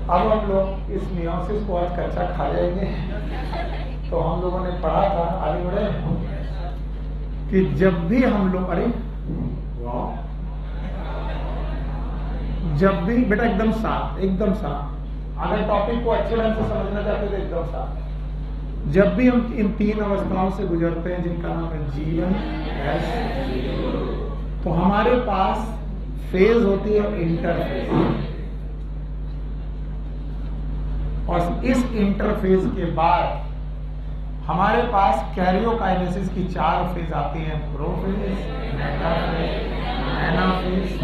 अब हम लोग इस मियोसिस को आज कच्चा खा जाएंगे। तो हम लोगों ने पढ़ा था, आगे बढ़े, कि जब भी हम लोग, अरे जब भी बेटा एकदम शांत, एकदम शांत, अगर टॉपिक को अच्छे ढंग से समझना चाहते तो एकदम शांत। जब भी हम इन तीन अवस्थाओं से गुजरते हैं जिनका नाम है जीवन, तो हमारे पास फेज होती है इंटरफेज, और इस इंटरफेज के बाद हमारे पास कैरियोकाइनेसिस की 4 फेज आती हैं, prophase, metaphase, anaphase,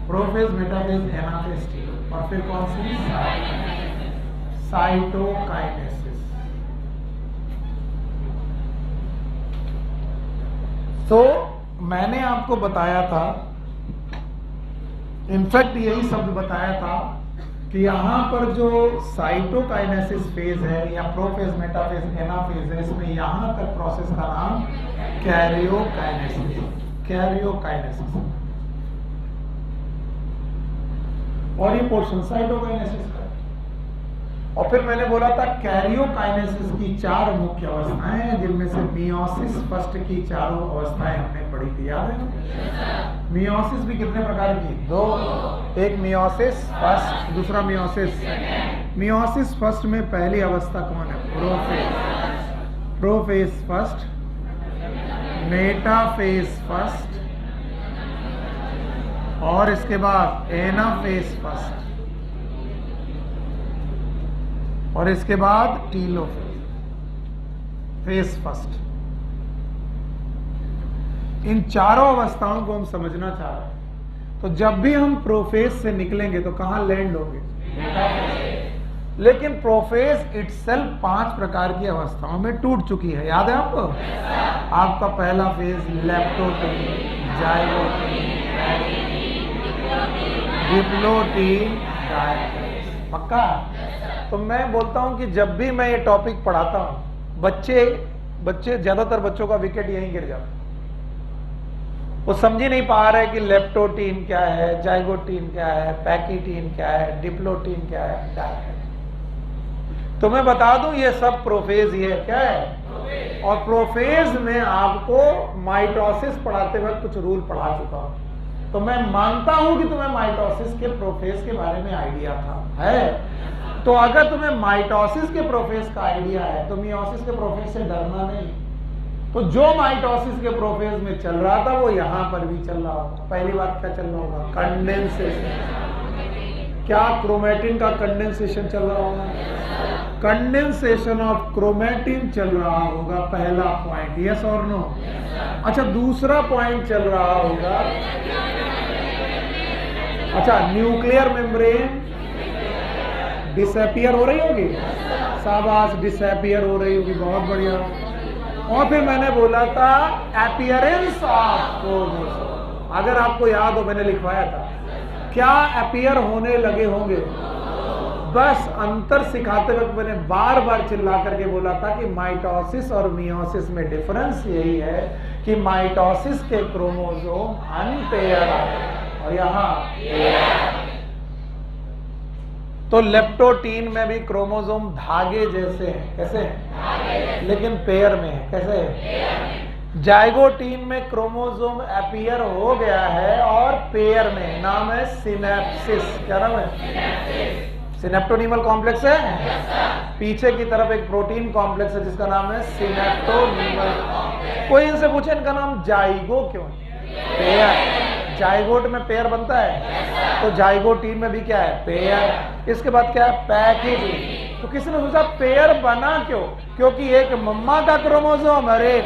prophase, metaphase, anaphase, और फिर कौन सी, साइटोकाइनेसिस। तो मैंने आपको बताया था, इनफैक्ट यही शब्द बताया था कि यहां पर जो साइटोकाइनेसिस फेज है या प्रोफेज, मेटाफेज, एनाफेज है, इसमें यहां तक प्रोसेस का नाम कैरियोकाइनेसिस, कैरियोकाइनेसिस, और ये पोर्शन साइटोकाइनेसिस का। और फिर मैंने बोला था कैरियोकाइनेसिस की 4 मुख्य अवस्थाएं हैं, जिनमें से मियोसिस फर्स्ट की 4 अवस्थाएं हमने पढ़ी थी, याद है? मियोसिस भी कितने प्रकार की, 2, एक मियोसिस फर्स्ट, दूसरा मियोसिस। मियोसिस फर्स्ट में पहली अवस्था कौन है, prophase, prophase first, metaphase first, और इसके बाद एनाफेज फर्स्ट, और इसके बाद टीलोफेज, फेज फर्स्ट। इन चारों अवस्थाओं को हम समझना चाह रहे हैं। तो जब भी हम प्रोफेज से निकलेंगे तो कहां लैंड होंगे, लेकिन प्रोफेज इटसेल्फ 5 प्रकार की अवस्थाओं में टूट चुकी है, याद है आपको? आपका पहला फेज लेप्टोटीन, जाइगोटीन, डिप्लोटीन, डायफेज, पक्का? तो मैं बोलता हूं कि जब भी मैं ये टॉपिक पढ़ाता हूं, बच्चे ज्यादातर बच्चों का विकेट यहीं गिर जाता है। वो समझ ही नहीं पा रहे कि लेप्टोटीन क्या है, जाइगोटीन क्या है, पैकीटीन क्या है, डिप्लोटीन क्या है, डायफेज। तो मैं बता दूं ये सब प्रोफेज ही है, क्या है? और प्रोफेज में आपको माइटोसिस पढ़ाते वक्त कुछ रूल पढ़ा चुका हूं। तो मैं मानता हूं कि तुम्हें माइटोसिस के प्रोफेज के बारे में आइडिया था, है? तो अगर तुम्हें माइटोसिस के प्रोफेज का आइडिया है तो मियोसिस के प्रोफेज से डरना नहीं। तो जो माइटोसिस के प्रोफेज में चल रहा था वो यहां पर भी चल रहा होगा। पहली बात क्या चल रहा होगा, कंडेंसेशन। क्या क्रोमेटिन का कंडेंसेशन चल रहा होगा? कंडेंसेशन ऑफ क्रोमेटिन चल रहा होगा, पहला पॉइंट, यस और नो? अच्छा, दूसरा पॉइंट चल रहा होगा, अच्छा, न्यूक्लियर मेम्ब्रेन डिसअपियर हो रही होगी, शाबाश, डिसअपियर हो रही होगी, बहुत बढ़िया। और फिर मैंने बोला था अपीयरेंस ऑफ क्रोमोसोम, अगर आपको याद हो मैंने लिखवाया था, क्या अपीयर होने लगे होंगे? बस अंतर सिखाते वक्त मैंने बार बार चिल्ला करके बोला था कि माइटोसिस और मियोसिस में डिफरेंस यही है कि माइटोसिस के क्रोमोसोम अनपेयर आते और यहां तो लेप्टोटीन में भी क्रोमोसोम धागे जैसे हैं, कैसे हैं? लेकिन पेयर में है, कैसे है? जाइगोटीन में क्रोमोसोम अपीयर हो गया है और पेयर में, नाम है सिनेप्सिस। क्या नाम है? सिनेप्टोनीमल कॉम्प्लेक्स है। पीछे की तरफ एक प्रोटीन कॉम्प्लेक्स है जिसका नाम है सिनेप्टोनीमल कॉम्प्लेक्स। कोई इनसे पूछे इनका नाम जाइगो क्यों है? पेयर। जाइगोट में पेयर बनता है, तो जाइगोटीन में भी क्या है? पेयर। इसके बाद क्या है? पैकिटीन। तो किसी ने सोचा पेयर बना क्यों? क्योंकि एक मम्मा का क्रोमोसोम और एक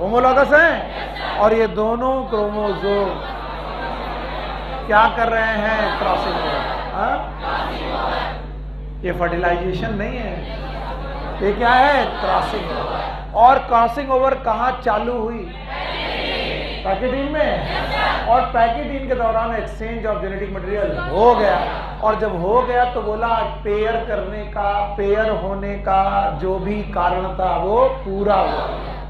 होमोलॉगस है, और ये दोनों क्रोमोसोम क्या कर रहे हैं? Crossing over. ये फर्टिलाइजेशन नहीं है, ये क्या है? Crossing over. और क्रॉसिंग ओवर कहां चालू हुई? पैकेटीन में। और पैकेटीन के दौरान एक्सचेंज ऑफ जेनेटिक मटेरियल हो गया, और जब हो गया तो बोला पेयर करने का, पेयर होने का जो भी कारण था वो पूरा हुआ,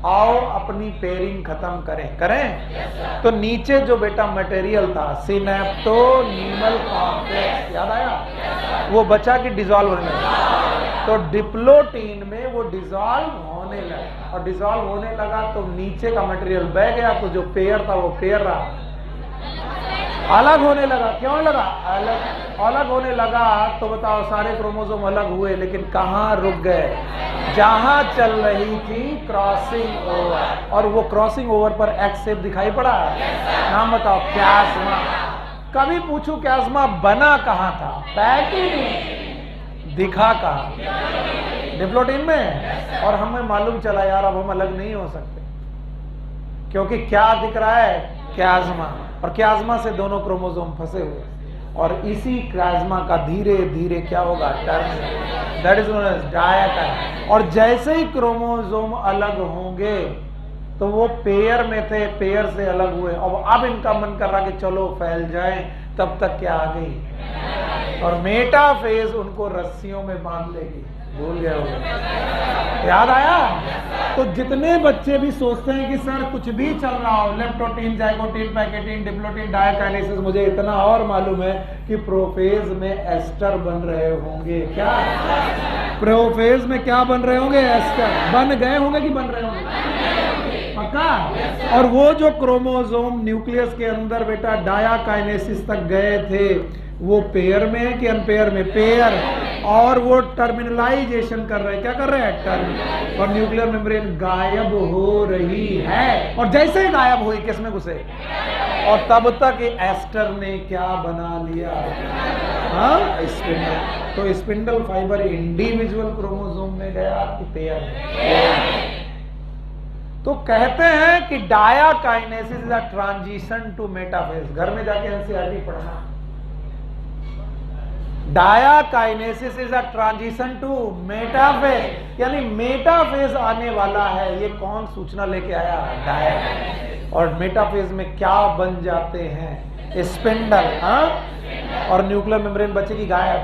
आओ अपनी पेयरिंग खत्म करें। तो नीचे जो बेटा मटेरियल था सिनेप्टोनीमल कॉम्प्लेक्स, याद आया? वो बचा कि डिसॉल्व होने लगा। तो डिप्लोटीन में वो डिसॉल्व होने लगा, और डिसॉल्व होने लगा तो नीचे का मटेरियल बह गया, तो जो पेयर था वो पेयर रहा, अलग होने लगा। क्यों लगा? अलग होने लगा। तो बताओ, सारे क्रोमोसोम अलग हुए, लेकिन कहाँ रुक गए? जहां चल रही थी क्रॉसिंग ओवर, और वो क्रॉसिंग ओवर पर एक्स शेप दिखाई पड़ा। नाम बताओ, क्यास्मा। कभी पूछू क्यास्मा बना कहाँ था? पैकिंग दिखा कहाँ? डिप्लोटीन में। और हमें मालूम चला यार अब हम अलग नहीं हो सकते, क्योंकि क्या दिख रहा है? क्यास्मा। और क्यास्मा से दोनों क्रोमोसोम फंसे हुए, और इसी क्यास्मा का धीरे धीरे क्या होगा? Term, that is known as diakinesis. और जैसे ही क्रोमोसोम अलग होंगे, तो वो पेयर में थे, पेयर से अलग हुए, अब इनका मन कर रहा कि चलो फैल जाएं, तब तक क्या आ गई? और मेटाफेज उनको रस्सियों में बांध लेगी। भूल गए हो? याद आया? तो जितने बच्चे भी सोचते हैं कि सर कुछ भी चल रहा हो, leptotene, zygotene, pachytene, diplotene, diakinesis, मुझे इतना और मालूम है कि प्रोफेज में एस्टर बन रहे होंगे। क्या प्रोफेज में क्या बन रहे होंगे? एस्टर बन गए होंगे कि बन रहे होंगे? पक्का। और वो जो क्रोमोसोम न्यूक्लियस के अंदर बेटा डायकाइनेसिस तक गए थे, वो पेयर में है कि अनपेयर में? पेयर। और वो टर्मिनलाइजेशन कर रहे हैं। क्या कर रहे हैं? टर्मिनल। और न्यूक्लियर मेम्ब्रेन गायब हो रही है, और जैसे ही गायब हुई किस में घुसे? और तब तक एस्टर ने क्या बना लिया? हाँ, स्पिंडल। तो स्पिंडल फाइबर इंडिविजुअल क्रोमोसोम में गया कि पेयर में? तो कहते हैं कि diakinesis is a transition to metaphase. घर में जाके एनसीईआरटी पढ़ना। Diakinesis is a transition to metaphase, यानी मेटाफेज आने वाला है। ये कौन सूचना लेके आया? डायकाइनेसिस। और मेटाफेज में क्या बन जाते हैं? स्पिंडल। हाँ, और न्यूक्लियर मेम्ब्रेन बचेगी गायब।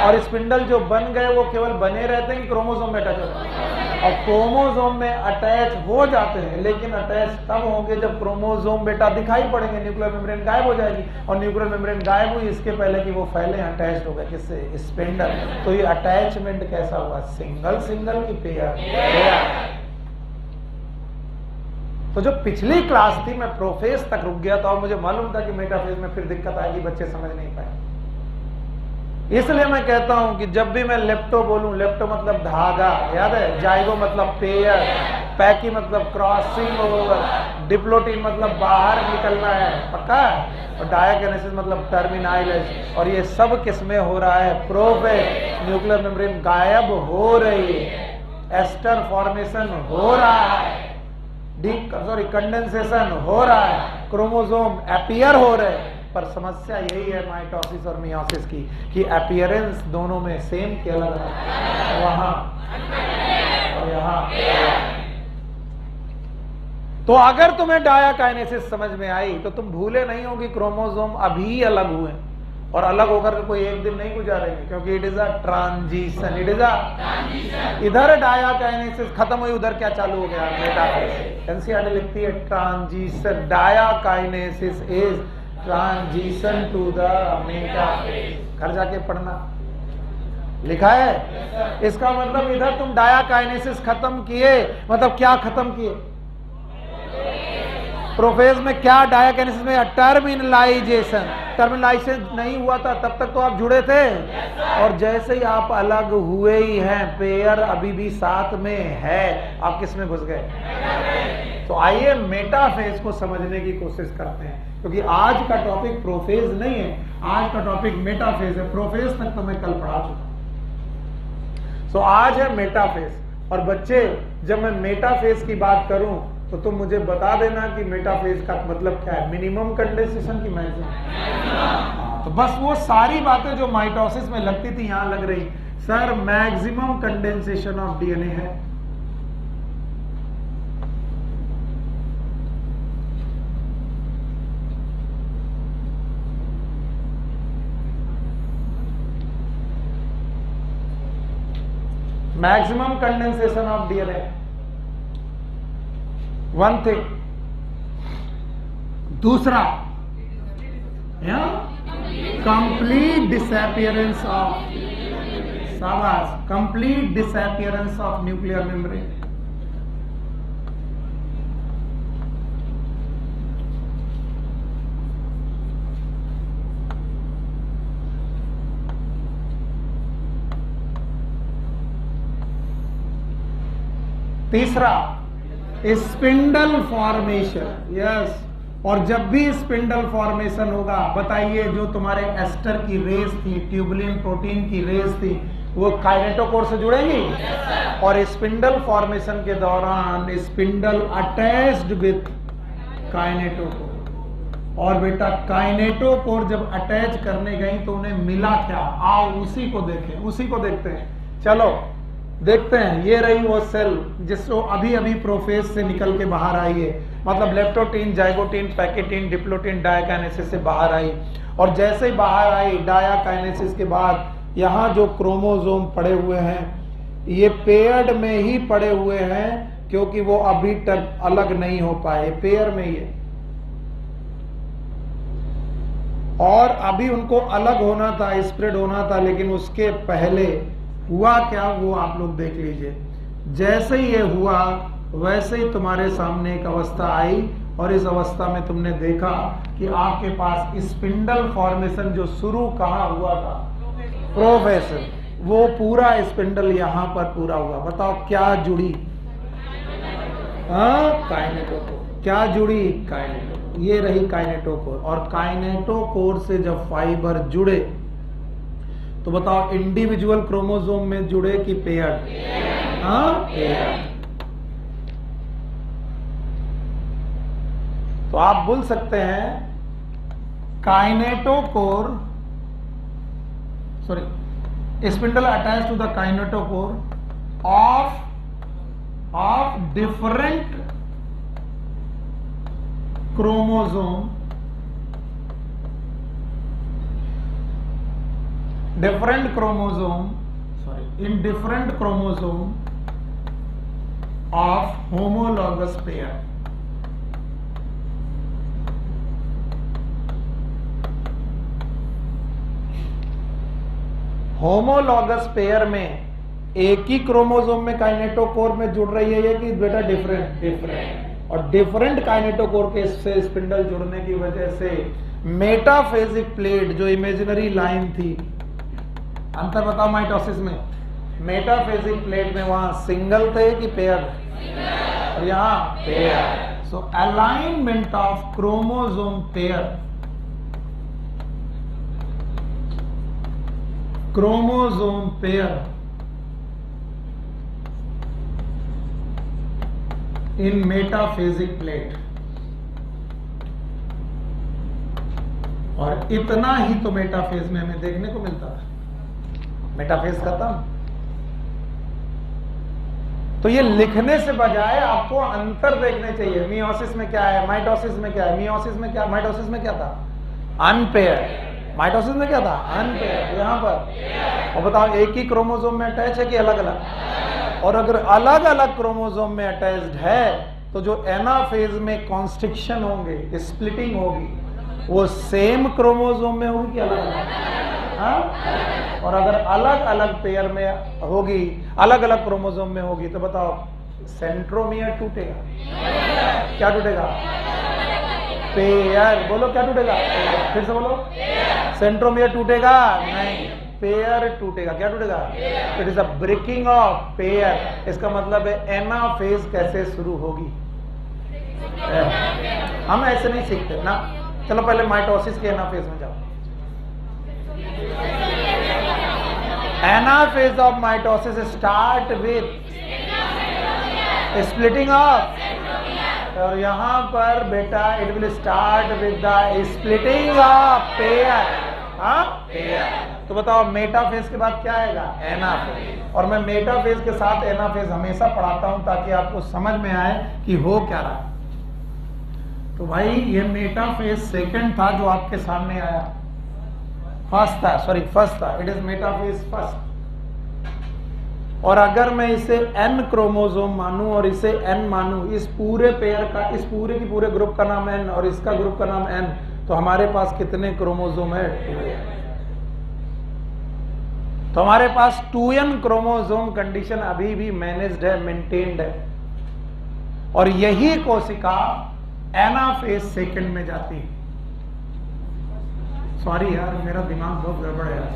और स्पिंडल जो बन गए वो केवल बने रहते हैं कि क्रोमोसोम में अटैच होते हैं? और क्रोमोसोम में अटैच हो जाते हैं, लेकिन अटैच तब होंगे जब क्रोमोसोम बेटा दिखाई पड़ेंगे, न्यूक्लियर मेम्ब्रेन गायब हो जाएगी। और न्यूक्लियर मेम्ब्रेन गायब हुई इसके पहले कि वो फैले अटैच हो गए। किससे? स्पिंडल। तो ये अटैचमेंट कैसा हुआ? सिंगल सिंगल की पेयर। तो जो पिछली क्लास थी मैं प्रोफेज तक रुक गया था, और मुझे मालूम था कि मेटाफेज में फिर दिक्कत आएगी, बच्चे समझ नहीं पाए। इसलिए मैं कहता हूं कि जब भी मैं लेप्टो बोलूं, लेप्टो मतलब धागा, याद है? जाइगो मतलब पेयर, पैकी मतलब क्रॉसिंग ओवर, डिप्लोटीन मतलब बाहर निकलना है। पक्का? और डायकाइनेसिस मतलब टर्मिनाइलेशन। और ये सब किसमें हो रहा है? प्रोफेज। न्यूक्लियर मेम्ब्रेन गायब हो रही है, एस्टर फॉर्मेशन हो रहा है, कंडेंसेशन हो रहा है, क्रोमोसोम अपीयर हो रहे हैं। पर समस्या यही है माइटोसिस और मियोसिस की कि अपीयरेंस दोनों में सेम के अलग है, वहां और यहां। तो अगर तुम्हें डायकाइनेसिस समझ में आई तो तुम भूले नहीं हो कि क्रोमोसोम अभी अलग हुए, और अलग होकर कोई एक दिन नहीं गुजारेंगे, क्योंकि it is a transition. It is अ, इधर डायकाइनेसिस खत्म हुई, उधर क्या चालू हो गया? मेटाफेज। एनसीईआरटी लिखती है transition, diakinesis is transition to the metaphase. घर जाके पढ़ना, लिखा है। इसका मतलब इधर तुम डायकाइनेसिस खत्म किए, मतलब क्या खत्म किए? प्रोफेज में क्या? डायकाइनेसिस में टर्मिनलाइजेशन। टर्मिनलाइजेशन नहीं हुआ था तब तक तो आप जुड़े थे, और जैसे ही आप अलग हुए ही हैं, पेयर अभी भी साथ में है, आप किस में घुस गए? तो आइए मेटाफेज को समझने की कोशिश करते हैं, क्योंकि आज का टॉपिक प्रोफेज नहीं है, आज का टॉपिक मेटाफेज है। प्रोफेज तक तो मैं कल पढ़ा चुका। तो आज है मेटाफेज। और बच्चे, जब मैं मेटाफेज की बात करूं तो तुम मुझे बता देना कि मेटाफेज का मतलब क्या है? मिनिमम कंडेंसेशन की मैक्सिमम। तो बस वो सारी बातें जो माइटोसिस में लगती थी यहां लग रही। Sir maximum condensation of DNA है, maximum condensation of DNA, one thing. दूसरा कंप्लीट डिसअपियरेंस ऑफ, शाबाश, complete disappearance of nuclear membrane. तीसरा, स्पिंडल फॉर्मेशन। यस, और जब भी स्पिंडल फॉर्मेशन होगा, बताइए जो तुम्हारे एस्टर की रेस थी, ट्यूबुलिन प्रोटीन की रेस थी, वो काइनेटोकोर से जुड़ेंगी। और स्पिंडल फॉर्मेशन के दौरान स्पिंडल अटैच्ड विथ काइनेटोकोर। और बेटा काइनेटोकोर जब अटैच करने गई तो उन्हें मिला क्या? आओ उसी को देखें, उसी को देखते हैं। चलो देखते हैं। ये रही वो सेल जिसको अभी अभी प्रोफेज से निकल के बाहर आई है, मतलब लेप्टोटीन, जाइगोटीन, पैकेटीन, डिप्लोटीन डायाकाइनेसिस से बाहर आई। और जैसे ही बाहर आई डायाकाइनेसिस के बाद यहाँ जो क्रोमोसोम पड़े हुए हैं ये पेयर्ड में ही पड़े हुए हैं, क्योंकि वो अभी तक अलग नहीं हो पाए, पेयर में ही है। और अभी उनको अलग होना था, स्प्रेड होना था, लेकिन उसके पहले हुआ क्या वो आप लोग देख लीजिए। जैसे ही ये हुआ वैसे ही तुम्हारे सामने एक अवस्था आई, और इस अवस्था में तुमने देखा कि आपके पास स्पिंडल फॉर्मेशन जो शुरू कहाँ हुआ था, प्रोफेसर, वो पूरा स्पिंडल यहाँ पर पूरा हुआ। बताओ क्या जुड़ी? काइनेटोकोर। क्या जुड़ी? काइनेटोकोर। ये रही काइनेटोकोर। और काइनेटोकोर से जब फाइबर जुड़े तो बताओ इंडिविजुअल क्रोमोसोम में जुड़े कि पेयर्ड? पेयर्ड। तो आप बोल सकते हैं kinetochore, sorry, spindle attach to the kinetochore of different chromosome, different chromosome, sorry, in different chromosome of homologous pair. Homologous pair में एक ही क्रोमोसोम में काइनेटोकोर में जुड़ रही है ये कि बेटा डिफरेंट? डिफरेंट। और डिफरेंट काइनेटोकोर के से स्पिंडल जुड़ने की वजह से मेटाफेजिक प्लेट जो इमेजिनरी लाइन थी, अंतर बताओ माइटोसिस में, मेटाफेजिक प्लेट में वहां सिंगल थे कि पेयर? और यहाँ pair. So alignment of chromosome pair, chromosome pair in metaphasic plate. और इतना ही तो मेटाफेज में हमें देखने को मिलता है। मेटाफेज खत्म। तो ये लिखने से बजाय आपको अंतर देखने चाहिए। मियोसिस में क्या है, माइटोसिस में क्या है, मियोसिस में क्या, माइटोसिस में क्या था? अनपेयर। माइटोसिस में क्या था? अनपेयर। यहां पर और बताओ एक ही क्रोमोसोम में अटैच है कि अलग अलग? और अगर अलग अलग क्रोमोसोम में अटैच्ड है तो जो एनाफेज में कॉन्स्ट्रिक्शन होंगे, स्प्लिटिंग होगी, वो सेम क्रोमोसोम में होगी कि अलग अलग? और अगर अलग अलग पेयर में होगी, अलग अलग क्रोमोसोम में होगी, तो बताओ सेंट्रोमियर टूटेगा? क्या टूटेगा? पेयर। बोलो क्या टूटेगा? फिर से बोलो। सेंट्रोमियर टूटेगा? नहीं, पेयर टूटेगा। क्या टूटेगा? It is a breaking of pair. इसका मतलब है एनाफेज कैसे शुरू होगी। हम ऐसे नहीं सीखते ना। चलो पहले माइटोसिस के एनाफेज में जाओ। Anaphase of mitosis start with splitting of, और यहां पर बेटा it will start with the splitting of pair. Pair. तो बताओ मेटाफेज के बाद क्या आएगा? एनाफेज। और मैं मेटाफेज के साथ एनाफेज हमेशा पढ़ाता हूं ताकि आपको समझ में आए कि हो क्या रहा। तो भाई ये मेटाफेज सेकंड था जो आपके सामने आया, फर्स्ट था, सॉरी फर्स्ट था। It is metaphase first. और अगर मैं इसे n क्रोमोसोम मानूं और इसे n मानूं, इस पूरे पेयर का, इस पूरे की पूरे ग्रुप का नाम n और इसका ग्रुप का नाम n, तो हमारे पास कितने क्रोमोसोम है? 2n। तो हमारे पास 2n क्रोमोसोम कंडीशन अभी भी मैनेज्ड है, मेंटेन्ड है, और यही कोशिका एनाफेज सेकंड में जाती है। सॉरी यार, मेरा दिमाग बहुत गड़बड़ है आज।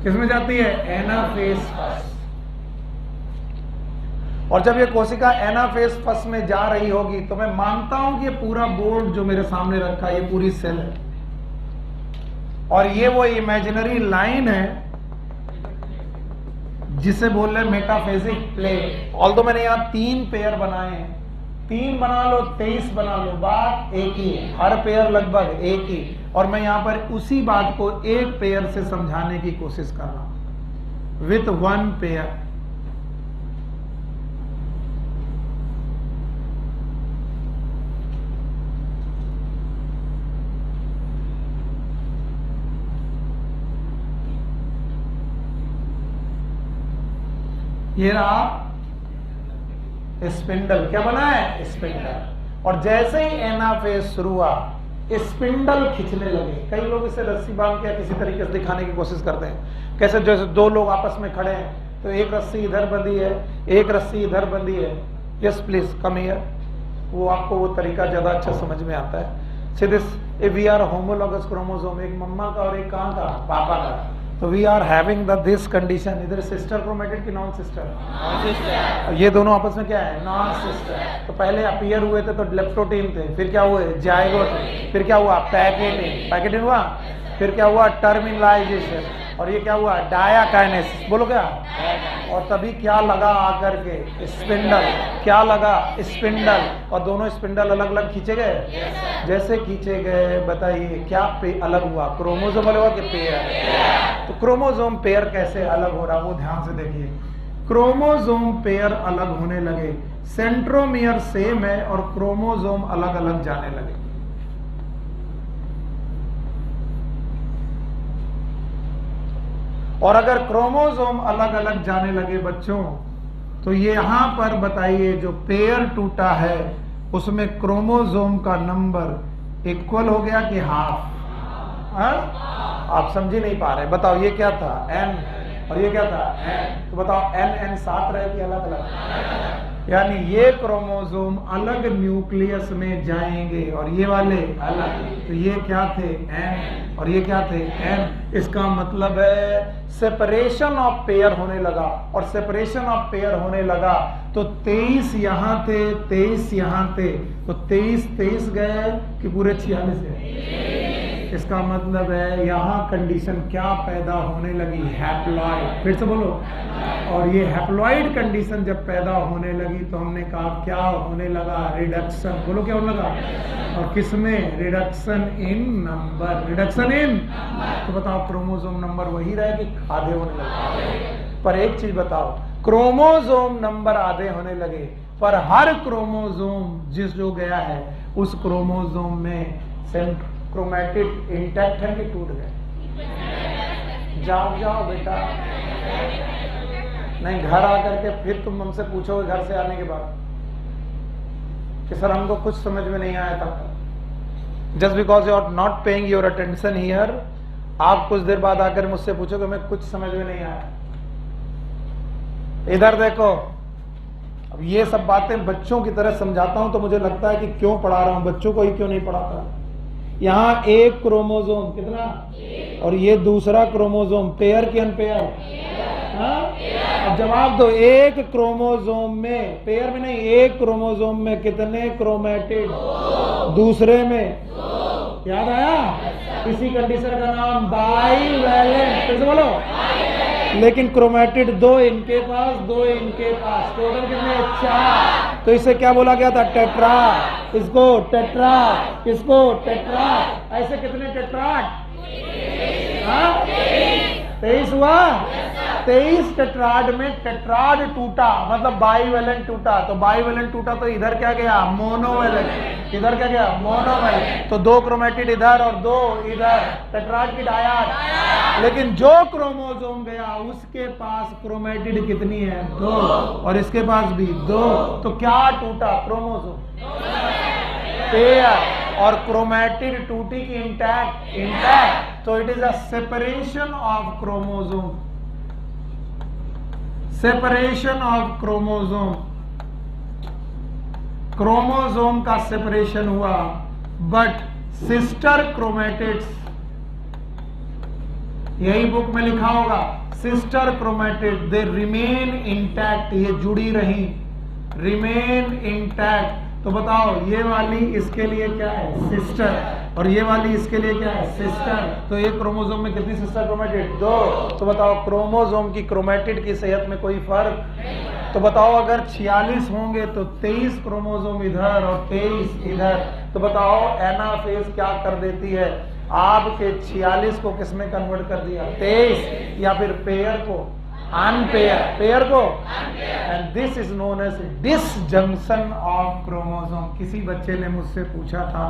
किसमें जाती है? Anaphase first. और जब ये कोशिका एनाफेज फर्स्ट में जा रही होगी तो मैं मानता हूं कि ये पूरा बोर्ड जो मेरे सामने रखा है, ये पूरी सेल है, और ये वो इमेजिनरी लाइन है जिसे बोल रहे मेटाफेजिक प्लेन। ऑल्दो मैंने यहां 3 पेयर बनाए हैं, 3 बना लो 23 बना लो, बात एक ही है, हर पेयर लगभग एक ही, और मैं यहां पर उसी बात को एक पेयर से समझाने की कोशिश कर रहा हूं, विथ 1 पेयर। ये रहा स्पिंडल। क्या बना है? स्पिंडल। और जैसे ही एनाफेज शुरू हुआ, स्पिंडल खींचने लगे। कई लोग इसे रस्सी बांध के किसी तरीके से दिखाने की कोशिश करते हैं, कैसे जैसे 2 लोग आपस में खड़े हैं, तो एक रस्सी इधर बंधी है, एक रस्सी इधर बंधी है। Yes please come here. वो आपको वो तरीका ज्यादा अच्छा समझ में आता है। See this, if we are homologous chromosome, एक मम्मा का और एक कहाँ का? पापा का, तो we are having the this condition. इधर सिस्टर क्रोमेटिड की नॉन सिस्टर? ये दोनों आपस में क्या है? Non sister. तो पहले अपीयर हुए थे तो लेप्टोटीन थे, फिर क्या हुए? जायगोट, फिर क्या हुआ? पैकेटिन हुआ, फिर क्या हुआ? टर्मिनलाइजेशन, और ये क्या हुआ? डायाकाइनेसिस। बोलो क्या? और तभी क्या लगा आकर के? स्पिंडल। क्या लगा? स्पिंडल। और दोनों स्पिंडल अलग अलग खींचे गए। जैसे खींचे गए, बताइए क्या अलग हुआ? क्रोमोसोम अलग हुआ कि पेयर? तो क्रोमोसोम पेयर कैसे अलग हो रहा, वो ध्यान से देखिए। क्रोमोसोम पेयर अलग होने लगे, सेंट्रोमियर सेम है और क्रोमोसोम अलग अलग जाने लगे। और अगर क्रोमोसोम अलग अलग जाने लगे बच्चों, तो ये यहां पर बताइए जो पेयर टूटा है उसमें क्रोमोसोम का नंबर इक्वल हो गया कि हाफ? आप समझ ही नहीं पा रहे। बताओ ये क्या था? n, और ये क्या था? n। तो बताओ n साथ रहे कि अलग अलग? यानी ये क्रोमोसोम अलग न्यूक्लियस में जाएंगे और ये वाले अलग। तो ये क्या थे? n, और ये क्या थे? n। इसका मतलब है सेपरेशन ऑफ पेयर होने लगा, और सेपरेशन ऑफ पेयर होने लगा तो 23 यहां थे, 23 यहां थे, तो 23 गए कि पूरे 46 गए। इसका मतलब है यहां कंडीशन क्या पैदा होने लगी? हैप्लॉइड। फिर से बोलो। और ये हैप्लॉइड कंडीशन जब पैदा होने लगी तो हमने कहा क्या होने लगा? रिडक्शन। बोलो क्या होने लगा? और किसमें? Reduction in number. Reduction in, तो बताओ क्रोमोसोम नंबर वही रहे कि आधे होने लगे? पर एक चीज बताओ, क्रोमोसोम नंबर आधे होने लगे, पर हर क्रोमोसोम जिस जो गया है उस क्रोमोसोम में क्रोमेटिड इंटैक्ट है कि टूट गए? जाओ बेटा। नहीं, घर आकर के फिर तुम हमसे पूछोगे घर से आने के बाद कि सर हमको कुछ समझ में नहीं आया था। Just because you are not paying your attention here, आप कुछ देर बाद आकर मुझसे पूछोगे मैं कुछ समझ में नहीं आया। इधर देखो, अब ये सब बातें बच्चों की तरह समझाता हूं तो मुझे लगता है कि क्यों पढ़ा रहा हूं, बच्चों को ही क्यों नहीं पढ़ाता। यहाँ एक क्रोमोसोम कितना, और ये दूसरा क्रोमोसोम, पेयर की अनपेयर? अब जवाब दो। एक क्रोमोसोम में, पेयर में नहीं, एक क्रोमोसोम में कितने क्रोमेटिड? दूसरे में। याद आया? इसी कंडीशन का नाम बाइवैलेंट। फिर से बोलो। लेकिन क्रोमेटिड 2 इनके पास, 2 इनके पास, टोटल कितने? 4। तो इसे क्या बोला गया था? टेट्रा। इसको टेट्रा, इसको टेट्रा। ऐसे कितने टेट्राड? 23 हुआ। 23 टेट्राड में टेट्राड टूटा, मतलब बाइवैलेंट टूटा। तो बाइवैलेंट टूटा तो इधर क्या गया? मोनोवैलेंट। इधर क्या गया? मोनोवैलेंट। तो 2 क्रोमेटिड इधर और 2 इधर, टेट्राड की डायड। लेकिन जो क्रोमोसोम गया उसके पास क्रोमेटिड कितनी है? 2, और इसके पास भी 2। तो क्या टूटा? क्रोमोसोम। पेयर, और क्रोमैटिड टूटी की इंटैक्ट, इंटैक्ट। तो it is a separation of chromosome, separation of chromosome, chromosome का सेपरेशन हुआ। बट सिस्टर क्रोमैटिड्स, यही बुक में लिखा होगा, sister chromatid they remain intact, ये जुड़ी रही, रिमेन इंटैक्ट। तो बताओ ये वाली इसके लिए क्या है, सिस्टर, और ये वाली इसके लिए क्या है, सिस्टर। तो एक क्रोमोसोम में कितनी सिस्टर क्रोमैटिड, 2। तो बताओ क्रोमोसोम की क्रोमैटिड की सेहत में कोई फर्क? तो बताओ अगर 46 होंगे तो 23 क्रोमोसोम इधर और 23 इधर। तो बताओ एनाफेज क्या कर देती है, आपके 46 को किसमें कन्वर्ट कर दिया, 23, या फिर पेयर को अनपेयर, पेयर को, and this is known as disjunction of chromosome. किसी बच्चे ने मुझसे पूछा था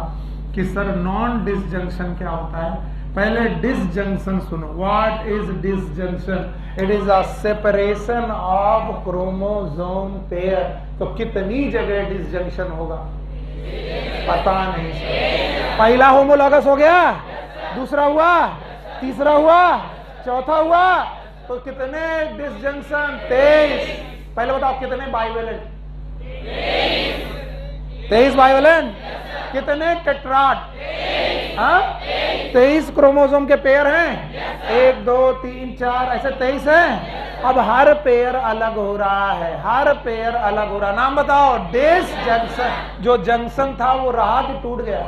कि सर नॉन डिसजंक्शन क्या होता है? पहले डिसजंक्शन सुनो, what is disjunction? It is a separation of chromosome pair. तो कितनी जगह डिसजंक्शन होगा पता नहीं। पहला होमोलॉगस हो गया, दूसरा हुआ, तीसरा हुआ, चौथा हुआ, तो कितने डिसजंक्शन, 23। पहले बताओ कितने बाइवेलेंट, 23 बाइवेलेंट, कितने टेट्राड, 23 क्रोमोसोम के पेयर हैं, 1 2 3 4 ऐसे 23 हैं। अब हर पेयर अलग हो रहा है, हर पेयर अलग हो रहा है। नाम बताओ, डिसजंक्शन। जो जंक्शन था वो रहा कि टूट गया?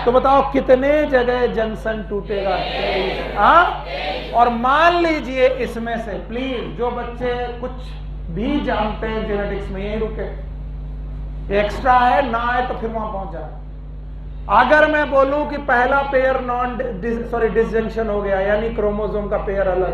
तो बताओ कितने जगह जंक्शन टूटेगा, 23। और मान लीजिए इसमें से, प्लीज जो बच्चे कुछ भी जानते हैं जेनेटिक्स में, यही रुके, एक्स्ट्रा है ना है तो फिर वहां पहुंच जाए। अगर मैं बोलूं कि पहला पेयर डिसजंक्शन हो गया, यानी क्रोमोसोम का पेयर अलग,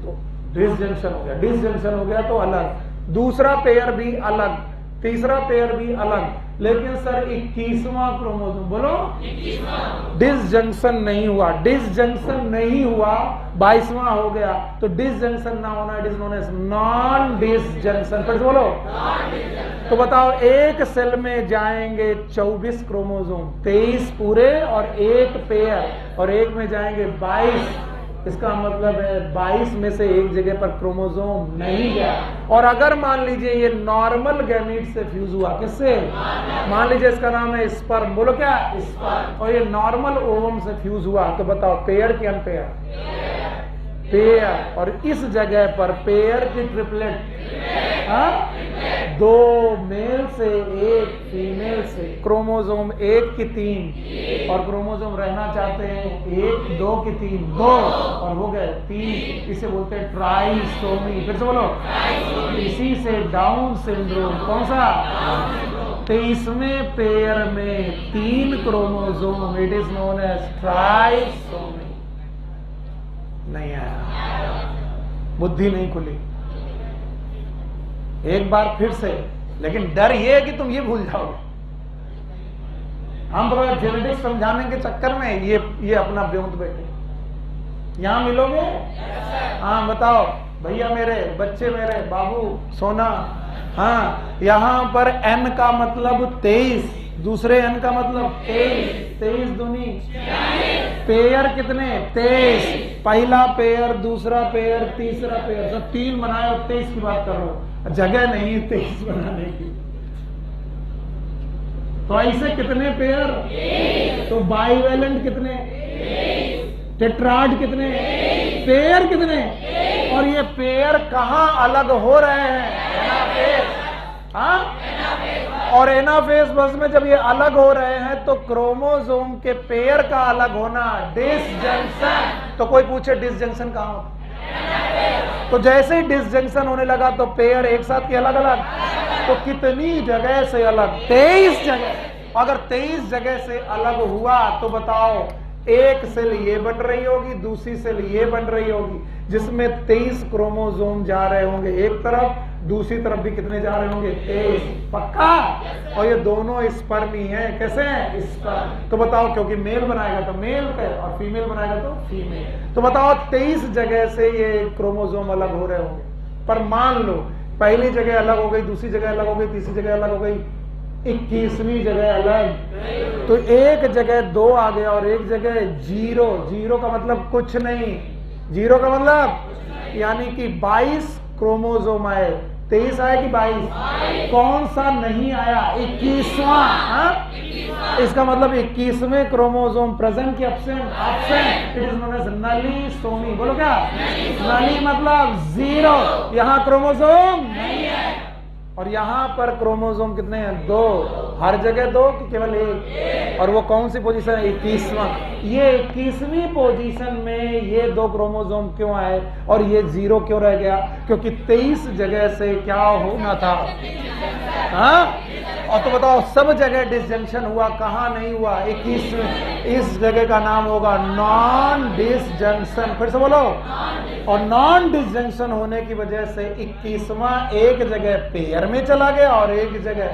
तो डिसजंक्शन हो गया, डिसजंक्शन हो गया तो अलग, दूसरा पेयर भी अलग, तीसरा पेयर भी अलग। लेकिन सर 21वां क्रोमोसोम, बोलो डिसजंक्शन नहीं हुआ, डिसजंक्शन नहीं हुआ, 22वां हो गया, तो डिसजंक्शन ना होना it is known as non disjunction. फिर से बोलो। तो बताओ एक सेल में जाएंगे 24 क्रोमोसोम, 23 पूरे और एक पेयर, और एक में जाएंगे 22। इसका मतलब है 22 में से एक जगह पर क्रोमोसोम नहीं गया। और अगर मान लीजिए ये नॉर्मल गैमीट से फ्यूज हुआ, किससे? मान लीजिए इसका नाम है स्पर्म, बोलो क्या, स्पर्म, और ये नॉर्मल ओवम से फ्यूज हुआ, तो बताओ पेयर की अनपेयर? पेयर। और इस जगह पर पेयर की ट्रिपलेट, 2 मेल से 1 फीमेल से, क्रोमोसोम 1 की 3, और क्रोमोसोम रहना चाहते हैं 1 2 की 3, 2 और हो गए 3। इसे बोलते हैं ट्राइसोमी। फिर से बोलो। इसी से डाउन सिंड्रोम, कौन सा? 23वें पेयर में 3 chromosome, it is known as trisomy. नहीं आया, बुद्धि नहीं खुली। एक बार फिर से, लेकिन डर ये है कि तुम ये भूल जाओगे। हम थोड़ा जेनेटिक्स समझाने के चक्कर में ये अपना बेउंत बैठे। यहां मिलोगे? हाँ बताओ भैया, मेरे बच्चे, मेरे बाबू, सोना। हाँ, यहां पर n का मतलब 23, दूसरे n का मतलब 23 दूनी, पेयर कितने? 23। पहला पेयर, दूसरा पेयर, तीसरा पेयर, सब 3 बनाए और 23 की बात कर रहे हो, जगह नहीं 23 बनाने की। तो ऐसे कितने पेयर? तो बाइवेलेंट कितने? टेट्राड कितने? पेयर कितने? और ये पेयर कहां अलग हो रहे हैं? एनाफेज। और एनाफेज बस में जब ये अलग हो रहे हैं तो क्रोमोसोम के पेयर का अलग होना डिसजंक्शन। तो कोई पूछे डिसजंक्शन कहां होता? तो जैसे ही डिसजंक्शन होने लगा तो पेयर एक साथ के अलग अलग। तो कितनी जगह से अलग? 23 जगह। अगर 23 जगह से अलग हुआ तो बताओ, एक सेल ये बन रही होगी, दूसरी सेल ये बन रही होगी, जिसमें 23 क्रोमोसोम जा रहे होंगे एक तरफ, दूसरी तरफ भी कितने जा रहे होंगे? 23। पक्का? और ये दोनों स्पर्म ही हैं। कैसे हैं? स्पर्म। तो बताओ, क्योंकि मेल बनाएगा तो मेल का और फीमेल बनाएगा तो फीमेल। तो बताओ 23 जगह से ये क्रोमोसोम अलग हो रहे होंगे। पर मान लो पहली जगह अलग हो गई, दूसरी जगह अलग हो गई, तीसरी जगह अलग हो गई, 21वीं जगह अलग। तो एक जगह 2 आ गया और एक जगह 0। 0 का मतलब कुछ नहीं, 0 का मतलब यानी कि 22 क्रोमोसोम आए। 23 आया कि 22? कौन सा नहीं आया? 21वां। इसका मतलब 21वें क्रोमोसोम प्रेजेंट की absent? Absent. It is known as nullisomy. बोलो क्या? नली मतलब 0, यहां क्रोमोसोम नहीं है। और यहां पर क्रोमोसोम कितने हैं? 2। हर जगह 2 कि केवल 1? और वो कौन सी पोजीशन है? 21वां। ये 21वीं पोजीशन में ये 2 क्रोमोसोम क्यों आए और ये 0 क्यों रह गया? क्योंकि 23 जगह से क्या होना था? हाँ? और तो बताओ, सब जगह डिसजंक्शन हुआ, कहां नहीं हुआ? 21 में। इस जगह का नाम होगा नॉन डिसजंक्शन। फिर से बोलो। और नॉन डिसजंक्शन होने की वजह से 21वां एक जगह पेयर में चला गया और एक जगह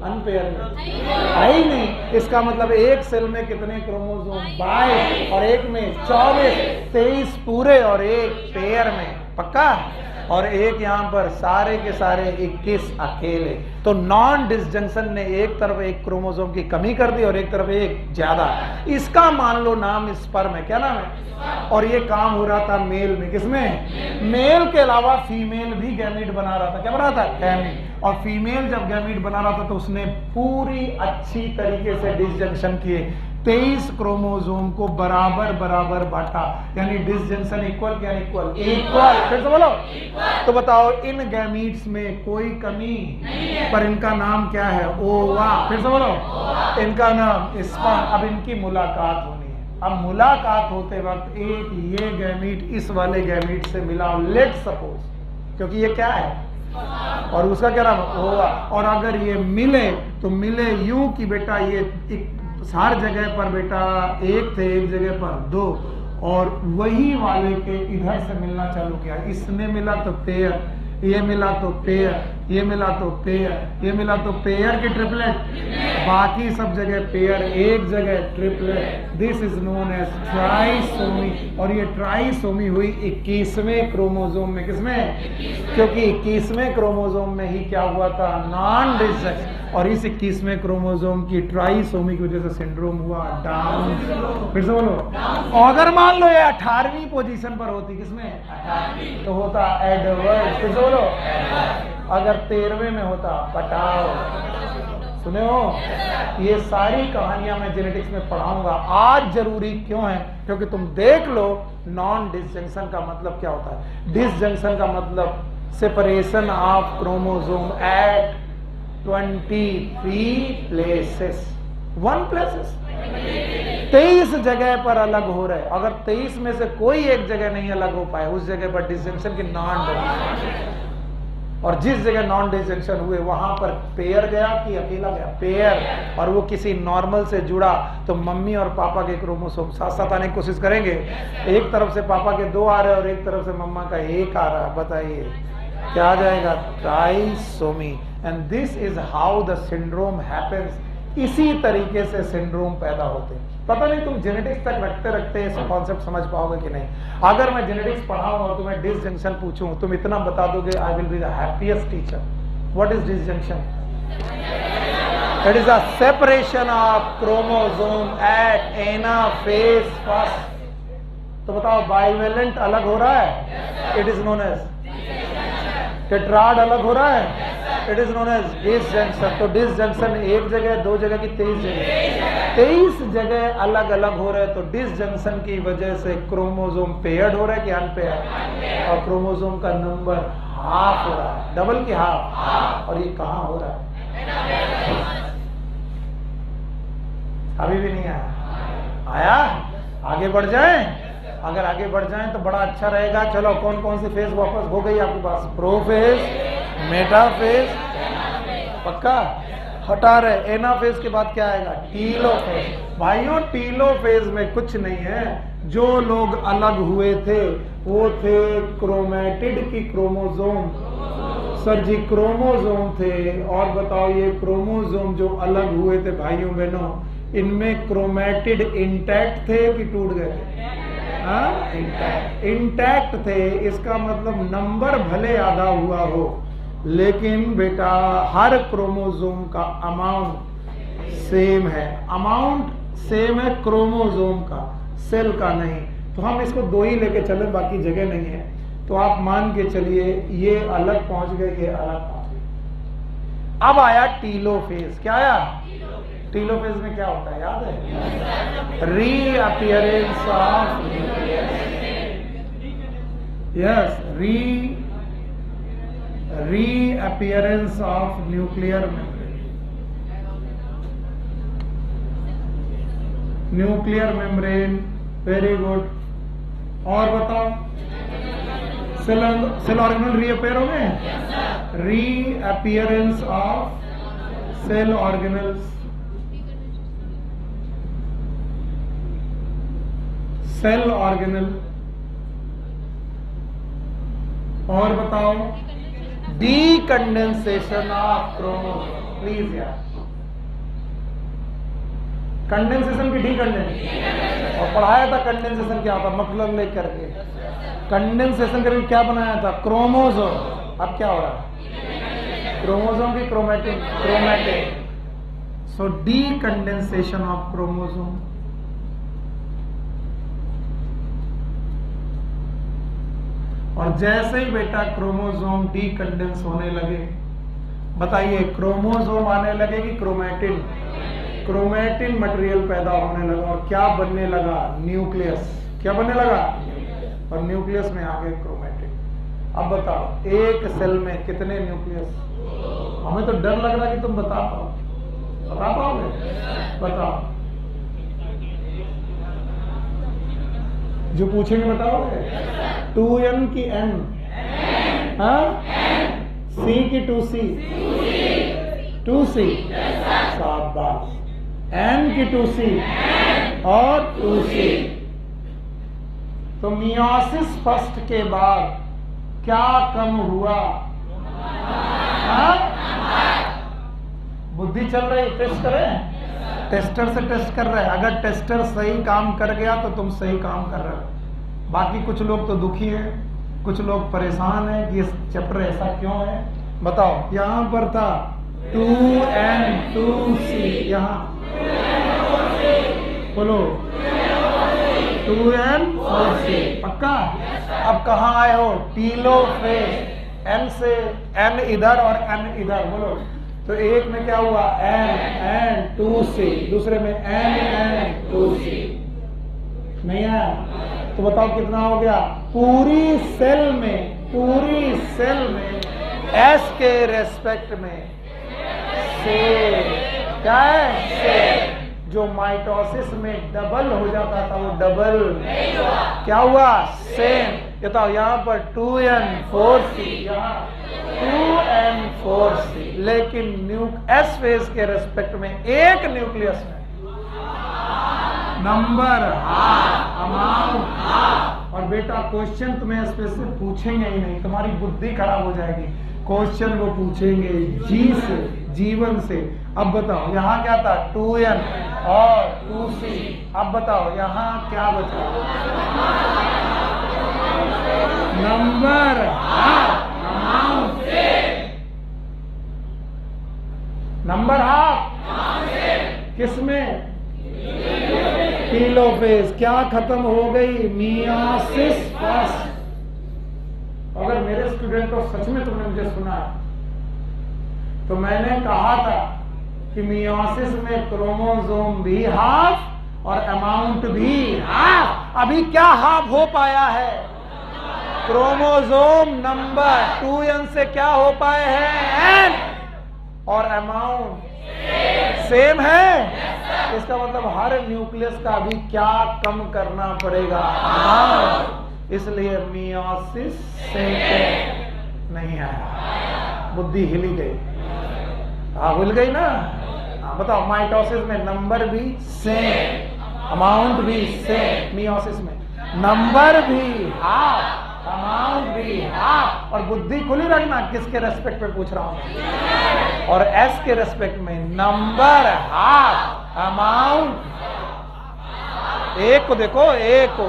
अनपेयर में है ही नहीं। इसका मतलब एक सेल में कितने क्रोमोसोम? 22 और एक में 24, 23 पूरे और एक पेयर में। पक्का? और एक यहां पर सारे के सारे 21 अकेले। तो नॉन डिसजंक्शन ने एक तरफ एक क्रोमोसोम की कमी कर दी और एक तरफ एक ज्यादा। इसका मान लो नाम स्पर्म है। क्या नाम है? और ये काम हो रहा था मेल में। किसमें? मेल के अलावा फीमेल भी गैमीट बना रहा था। क्या बना रहा था? गैमीट। और फीमेल जब गैमीट बना रहा था तो उसने पूरी अच्छी तरीके से डिसजंक्शन किए, 23 क्रोमोसोम को बराबर बराबर बांटा। यानी डिसजंक्शन इक्वल क्या? इक्वल। इक्वल। फिर से बोलो। तो बताओ, इन गैमीट्स में कोई कमी नहीं है, पर इनका नाम क्या है? ओवा। फिर से बोलो। इनका नाम स्पर्म। अब इनकी मुलाकात होनी है। अब मुलाकात होते वक्त एक ये गैमीट इस वाले गैमीट से मिला, लेट सपोज, क्योंकि ये क्या है? और उसका क्या नाम? ओवा। और अगर ये मिले तो मिले यूं कि बेटा ये हर जगह पर बेटा 1 थे, एक जगह पर 2, और वही वाले के इधर से मिलना चालू किया। इसने मिला तो पेयर, ये मिला तो पेयर, ये मिला तो पेयर, ये मिला तो पेयर की ट्रिपलेट, बाकी सब जगह पेयर, एक जगह triplet. This is known as trisomy. और ये ट्राइसोमी हुई 21वें क्रोमोसोम में। किसमें? क्योंकि 21वें क्रोमोसोम में ही क्या हुआ था? Non disjunction. और इस 21वें क्रोमोसोम की ट्राइसोमी की वजह से सिंड्रोम हुआ डाउन। फिर से बोलो। और अगर मान लो ये 18वीं पोजीशन पर होती, किसमें? 18वीं, तो होता एडवर्ड। फिर से बोलो। अगर 13वें में होता पटाओ। सुने हो? ये सारी कहानियां मैं जेनेटिक्स में पढ़ाऊंगा। आज जरूरी क्यों है? क्योंकि तुम देख लो नॉन डिसजंक्शन का मतलब क्या होता है। डिसजंक्शन का मतलब separation of chromosome at 23 places. 1 places 23 जगह पर अलग हो रहे। अगर 23 में से कोई एक जगह नहीं अलग हो पाए, उस जगह पर डिसजंक्शन की नॉन डिसजंक्शन। और जिस जगह नॉन डिसजंक्शन हुए वहां पर पेयर गया कि अकेला गया? पेयर। और वो किसी नॉर्मल से जुड़ा तो मम्मी और पापा के क्रोमोसोम साथ साथ आने की कोशिश करेंगे। एक तरफ से पापा के 2 आ रहे हैं और एक तरफ से मम्मा का 1 आ रहा है। बताइए क्या आ जाएगा? Trisomy. And this is how the syndrome happens. इसी तरीके से सिंड्रोम पैदा होते हैं। पता नहीं तुम जेनेटिक्स तक रखते रखते इस कॉन्सेप्ट समझ पाओगे कि नहीं। अगर मैं जेनेटिक्स पढ़ाऊं और तुम्हें डिसजंक्शन पूछूं, तुम इतना बता दोगे, I will be the happiest teacher. What is disjunction? It is a separation of chromosome at anaphase first. तो बताओ, बाइवेलेंट अलग हो रहा है, it is known as tetrad अलग हो रहा है, it is known as disjunction. तो डिसजंक्शन एक जगह, 2 जगह की 23 जगह, 23 जगह अलग अलग हो रहे हैं। तो डिसजंक्शन की वजह से क्रोमोसोम पेयर्ड हो रहा है कि अनपेयर्ड? और क्रोमोसोम का नंबर हाफ हो रहा है, डबल की हाफ। और ये कहां हो रहा है? अभी भी नहीं आया? आया? आगे बढ़ जाएं? अगर आगे बढ़ जाएं तो बड़ा अच्छा रहेगा। चलो, कौन कौन सी फेज वापस हो गई आपके पास? प्रोफेज, मेटाफेज, पक्का हटा रहे। एनाफेज के बाद क्या आएगा? टीलोफेज। भाइयों, टीलोफेज में कुछ नहीं है। जो लोग अलग हुए थे वो थे क्रोमेटिड की क्रोमोसोम। सर जी, क्रोमोसोम थे। और बताओ, ये क्रोमोसोम जो अलग हुए थे भाइयों बहनों, इनमें क्रोमेटिड इंटैक्ट थे कि टूट गए थे? इंटैक्ट थे। इसका मतलब नंबर भले आधा हुआ हो, लेकिन बेटा हर क्रोमोसोम का अमाउंट सेम है। अमाउंट सेम है क्रोमोसोम का, सेल का नहीं। तो हम इसको 2 ही लेके चले, बाकी जगह नहीं है। तो आप मान के चलिए ये अलग पहुंच गए, ये अलग पहुंच गए। अब आया टीलोफेज। क्या आया? टीलोफेज में क्या होता है याद है? Reappearance of reappearance of nuclear membrane. Nuclear membrane, very good. और बताओ, सेल ऑर्गेनल रीअपियर हो गए? Reappearance of cell organelles, cell organelle. और बताओ, डीकंडेंसेशन ऑफ क्रोमोसोम। प्लीज यार, कंडेंसेशन की डीकंडेंसेशन, और पढ़ाया था कंडेंसेशन क्या होता, मतलब लेकर के कंडेंसेशन करके क्या बनाया था? क्रोमोसोम। अब क्या हो रहा है? क्रोमोसोम की chromatin, chromatin. So डीकंडेंसेशन of chromosome. और जैसे ही बेटा क्रोमोसोम डीकंडेंस होने लगे, बताइए क्रोमोसोम आने लगे कि क्रोमैटिन? क्रोमैटिन मटेरियल पैदा होने लगा और क्या बनने लगा? न्यूक्लियस। क्या बनने लगा? और न्यूक्लियस में आ गए क्रोमैटिन। अब बताओ, एक सेल में कितने न्यूक्लियस? हमें तो डर लग रहा है कि तुम बता पाओगे? बताओ, जो पूछेंगे बताओगे? 2n की n, C की 2c, 2c, शाबाश। n की 2c और 2c। तो मियोसिस फर्स्ट के बाद क्या कम हुआ? बुद्धि चल रही, टेस्ट करें? टेस्टर से टेस्ट कर रहे हैं। अगर टेस्टर सही काम कर गया तो तुम सही काम कर रहे हो। बाकी कुछ लोग तो दुखी हैं, कुछ लोग परेशान हैं कि ये चैप्टर ऐसा क्यों है। बताओ, यहां पर था 2n 2c, यहां बोलो 2n 4c, पक्का? अब कहां आए हो? टीलोफेज। n से n इधर और n इधर, बोलो। तो एक में क्या हुआ? n 2c, दूसरे में n 2c। नहीं आया? तो बताओ कितना हो गया? पूरी सेल में s के रेस्पेक्ट में सेम। क्या है? सेम। जो माइटोसिस में डबल हो जाता था वो डबल क्या हुआ? सेम। बताओ, यहाँ पर 2n 4c, यहाँ 2n 4c, लेकिन एस फेज के रेस्पेक्ट में एक न्यूक्लियस में नंबर हाफ, अमाउंट हाफ। और बेटा क्वेश्चन तुम्हें स्पेसिफिक पूछेंगे ही नहीं, तुम्हारी बुद्धि खराब हो जाएगी। क्वेश्चन वो पूछेंगे जी से, जीवन से। अब बताओ, यहाँ क्या था? 2n और 2c। अब बताओ यहाँ क्या बचा? Number half, amount number half. किसमें? टीलोफेज। क्या खत्म हो गई? Meiosis first. अगर मेरे स्टूडेंट तो सच में तुमने मुझे सुना तो मैंने कहा था कि मियोसिस में क्रोमोसोम भी हाफ और अमाउंट भी हाफ। अभी क्या हाफ हो पाया है? क्रोमोसोम नंबर 2n से क्या हो पाए हैं? n, और अमाउंट सेम है। इसका मतलब हर न्यूक्लियस का भी क्या कम करना पड़ेगा? इसलिए मियोसिस से नहीं आया, बुद्धि हिली गई। हिल गई ना? बताओ, माइटोसिस में नंबर भी सेम, अमाउंट भी सेम। मियोसिस में नंबर भी हाफ, अमाउंट भी हाफ। और बुद्धि खुली रखना, किसके रेस्पेक्ट पे पूछ रहा हूं? और एस के रेस्पेक्ट में नंबर हाफ, अमाउंट। एक को देखो, एक को।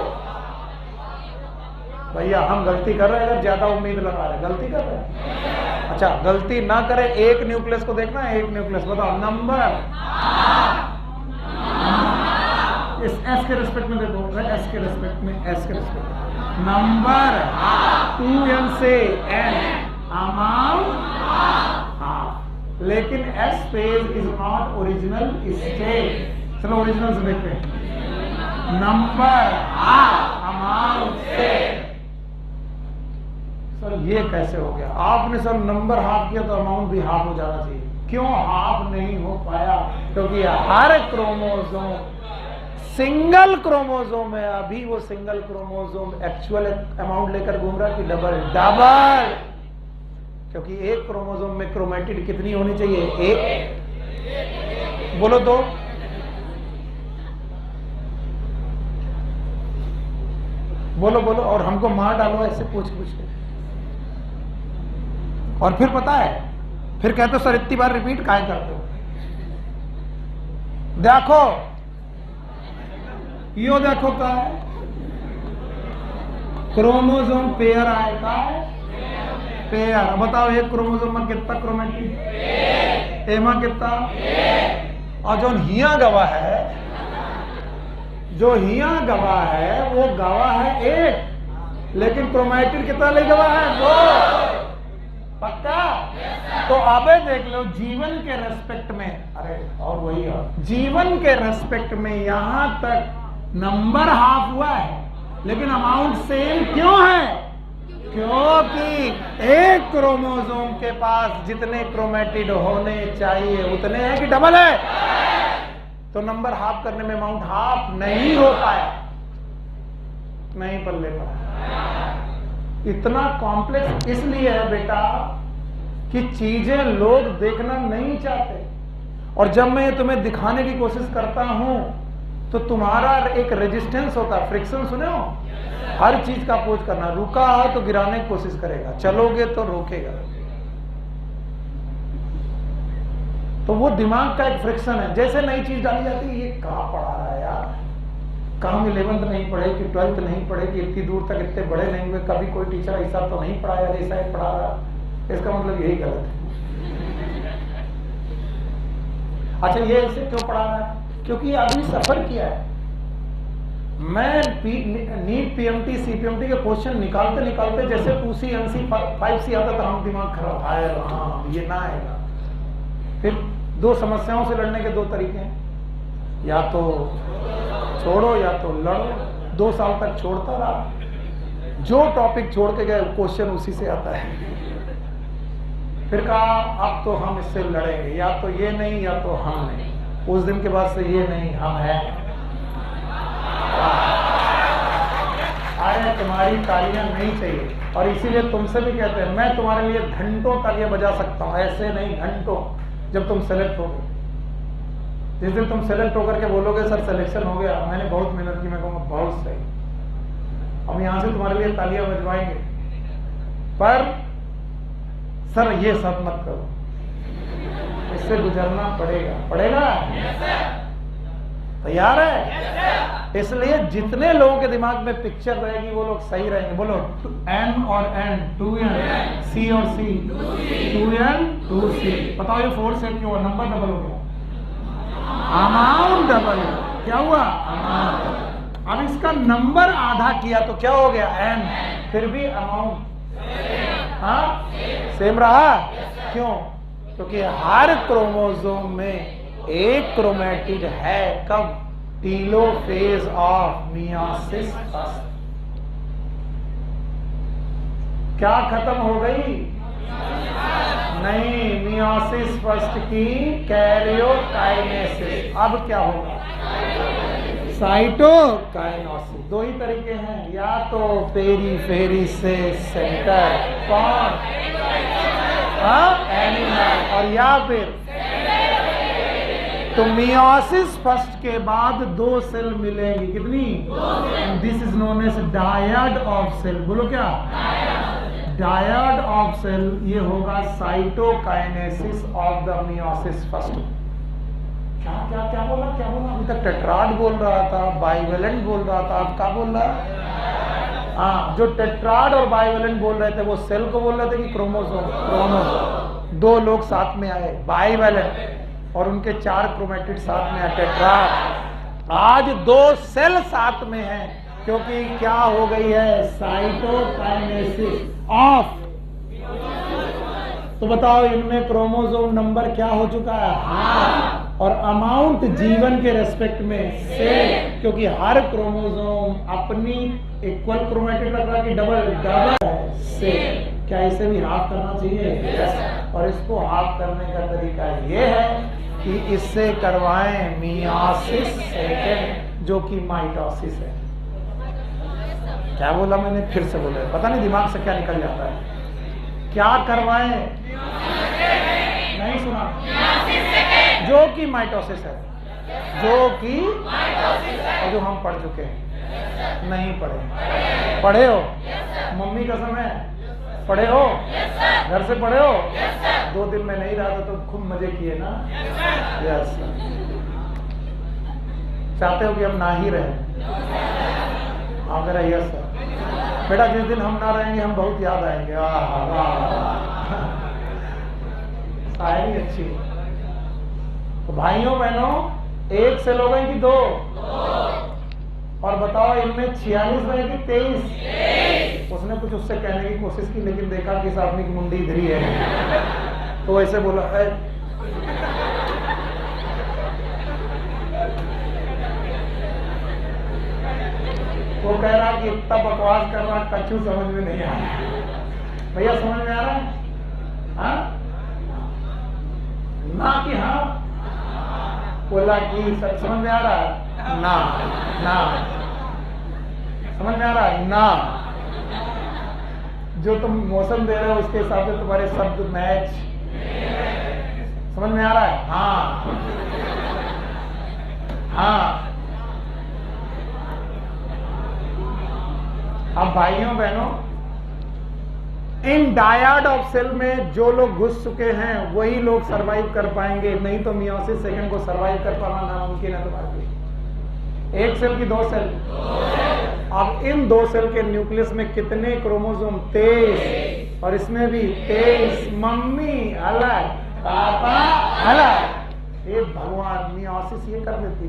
भैया हम गलती कर रहे हैं अगर ज्यादा उम्मीद लगा रहे हैं, गलती कर रहे हैं। अच्छा, गलती ना करें, एक न्यूक्लियस को देखना है, एक न्यूक्लियस बताओ नंबर इस एस के रिस्पेक्ट में देखो, एस के रिस्पेक्ट में, एस के रिस्पेक्ट में नंबर 2n से n अमाउंट हाफ, लेकिन S phase is not original state. चलो ओरिजिनल से देखते हैं, नंबर हाफ अमाउंट से। सर ये कैसे हो गया? आपने सर नंबर हाफ किया तो अमाउंट भी हाफ हो जाना चाहिए, क्यों हाफ नहीं हो पाया? क्योंकि हर क्रोमोसोम सिंगल क्रोमोसोम है, अभी वो सिंगल क्रोमोसोम एक्चुअल अमाउंट लेकर घूम रहा है कि डबल? डबल, क्योंकि एक क्रोमोसोम में क्रोमेटिड कितनी होनी चाहिए? एक। बोलो दो। बोलो बोलो, और हमको मार डालो ऐसे पूछ के। और फिर पता है, फिर कहते हो सर इतनी बार रिपीट काहे करते हो? देखो यो देखो क्या है, क्रोमोसोम पेयर आएगा, पेयर। बताओ एक क्रोमोसोम में कितना क्रोमेटिड? एमा कितना? और जो हिया गवाह है, जो हिया गवाह है वो गवाह है एक, लेकिन क्रोमेटिड कितना ले गवाह है? दो। पक्का? तो अबे देख लो, जीवन के रेस्पेक्ट में, अरे और वही है, जीवन के रेस्पेक्ट में यहां तक नंबर हाफ हुआ है, लेकिन अमाउंट सेम क्यों है? क्योंकि एक क्रोमोसोम के पास जितने क्रोमेटिड होने चाहिए उतने हैं कि डबल है? तो नंबर हाफ करने में अमाउंट हाफ नहीं हो पाया, नहीं पल्ले पड़ा। इतना कॉम्प्लेक्स इसलिए है बेटा कि चीजें लोग देखना नहीं चाहते, और जब मैं तुम्हें दिखाने की कोशिश करता हूं तो तुम्हारा एक रेजिस्टेंस होता है, फ्रिक्शन। सुने हो? हर चीज का अपोज करना, रुका हो तो गिराने की कोशिश करेगा, चलोगे तो रोकेगा। तो वो दिमाग का एक फ्रिक्शन है। जैसे नई चीज डाली जाती है, ये कहां पढ़ा रहा है यार, कहां 11th नहीं पढ़े कि 12th नहीं पढ़े कि इतनी दूर तक इतने बड़े नहीं हुए, कभी कोई टीचर ऐसा तो नहीं पढ़ाया जैसा ही पढ़ा रहा, इसका मतलब यही गलत है। अच्छा, ये ऐसे क्यों पढ़ा रहा है? क्योंकि अभी सफर किया है। मैं नीट पीएमटी सीपीएमटी के क्वेश्चन निकालते निकालते जैसे 2C NC 5C आता था, हम दिमाग खराब आएगा, हाँ ये ना आएगा। फिर दो समस्याओं से लड़ने के दो तरीके हैं, या तो छोड़ो या तो लड़ो। 2 साल तक छोड़ता रहा, जो टॉपिक छोड़ के गए क्वेश्चन उसी से आता है। फिर कहा अब तो हम इससे लड़ेंगे, या तो ये नहीं या तो हम नहीं। उस दिन के बाद से ये नहीं हम है। अरे तुम्हारी तालियां नहीं चाहिए, और इसीलिए तुमसे भी कहते हैं मैं तुम्हारे लिए घंटों तालियां बजा सकता हूं, ऐसे नहीं घंटों। जब तुम सेलेक्ट होगे, जिस दिन तुम सेलेक्ट होकर के बोलोगे सर सिलेक्शन हो गया, मैंने बहुत मेहनत की, मैं कहूँगा बहुत सही, हम यहां से तुम्हारे लिए तालियां बजवाएंगे, पर सर ये सब मत करो, इससे गुजरना पड़ेगा। पड़ेगा? तैयार है? इसलिए जितने लोगों के दिमाग में पिक्चर रहेगी वो लोग सही रहेंगे। बोलो N और N 2N, C और C 2N 2C। बताओ ये 4 से क्यों? नंबर डबल हो गया, अमाउंट डबल हो गया। क्या हुआ? अमाउंट। अब इसका नंबर आधा किया तो क्या हो गया? N। फिर भी अमाउंट सेम रहा। क्यों? क्योंकि हर क्रोमोसोम में एक क्रोमेटिड है। कब? Telophase of meiosis first. क्या खत्म हो गई? नहीं, मियोसिस फर्स्ट की कैरियोकाइनेसिस। अब क्या होगा? साइटोकाइनेसिस। 2 ही तरीके हैं, या तो पेरीफेरी से सेंटर, कौन? एनिमल, और या फिर तो मियोसिस फर्स्ट के बाद 2 सेल मिलेंगी। कितनी? This is known as dyad of cell. बोलो क्या? Dyad of cell. ये होगा cytokinesis of the meiosis first. क्या क्या क्या बोला? अभी तक टेट्राड बोल रहा था, बाइवेलेंट बोल रहा था, अब क्या बोल रहा है? हाँ, जो टेट्राड और बाइवेलेंट बोल रहे थे वो सेल को बोल रहे थे कि क्रोमोसोम? क्रोमोसोम। दो लोग साथ में आए, बाइवेलेंट, और उनके 4 क्रोमेटिड साथ में आए, टेट्राड। आज 2 सेल साथ में हैं, क्योंकि क्या हो गई है? Cytokinesis of. तो बताओ इनमें क्रोमोसोम नंबर क्या हो चुका है? हाँ। और अमाउंट जीवन के रेस्पेक्ट में सेम, क्योंकि हर क्रोमोसोम अपनी इक्वल क्रोमेटिड रख रहा कि डबल? डबल है, सेम। क्या इसे भी हाफ करना चाहिए? यस। और इसको हाफ करने का तरीका ये है कि इससे करवाएं मियोसिस सेकेंड, जो कि माइटोसिस है। क्या बोला मैंने? फिर से बोला, पता नहीं दिमाग से क्या निकल जाता है। क्या करवाएं? नहीं सुना? जो कि माइटोसिस है, जो कि और जो हम पढ़ चुके हैं। नहीं पढ़े? पढ़े हो? मम्मी कसम है पढ़े हो? घर से पढ़े हो? 2 दिन में नहीं रहा था तो खूब मजे किए ना? यस। चाहते हो कि हम ना ही रहे? अगर यस बेटा, जिस दिन हम ना रहेंगे हम बहुत याद आएंगे। शायरी अच्छी। तो भाइयों बहनों, 1 सेल हो गए कि 2? और बताओ इनमें 46 रहे कि 23? उसने कुछ उससे कहने की कोशिश की, लेकिन देखा कि इस आदमी की मुंडी इधर ही है, तो ऐसे बोला वो कह रहा कि इतना बकवास कर रहा, कछु समझ में नहीं आ रहा। भैया समझ में आ रहा है? हाँ? ना कि हाँ? बोला कि सब समझ में आ रहा है? ना। ना समझ में आ रहा है? ना। जो तुम मौसम दे रहे हो उसके हिसाब से तुम्हारे शब्द मैच। समझ में आ रहा है? हाँ। हाँ। अब भाइयों बहनों, इन डायड ऑफ सेल में जो लोग घुस चुके हैं वही लोग सरवाइव कर पाएंगे, नहीं तो मियोसिस सेकंड को सरवाइव कर पाना नामुमकिन है तुम्हारे लिए। 1 सेल की 2 सेल? अब इन 2 सेल के न्यूक्लियस में कितने क्रोमोसोम? 23। और इसमें भी 23। मम्मी अलग, पापा अलग। ये भगवान, मियोसिस ये कर देती।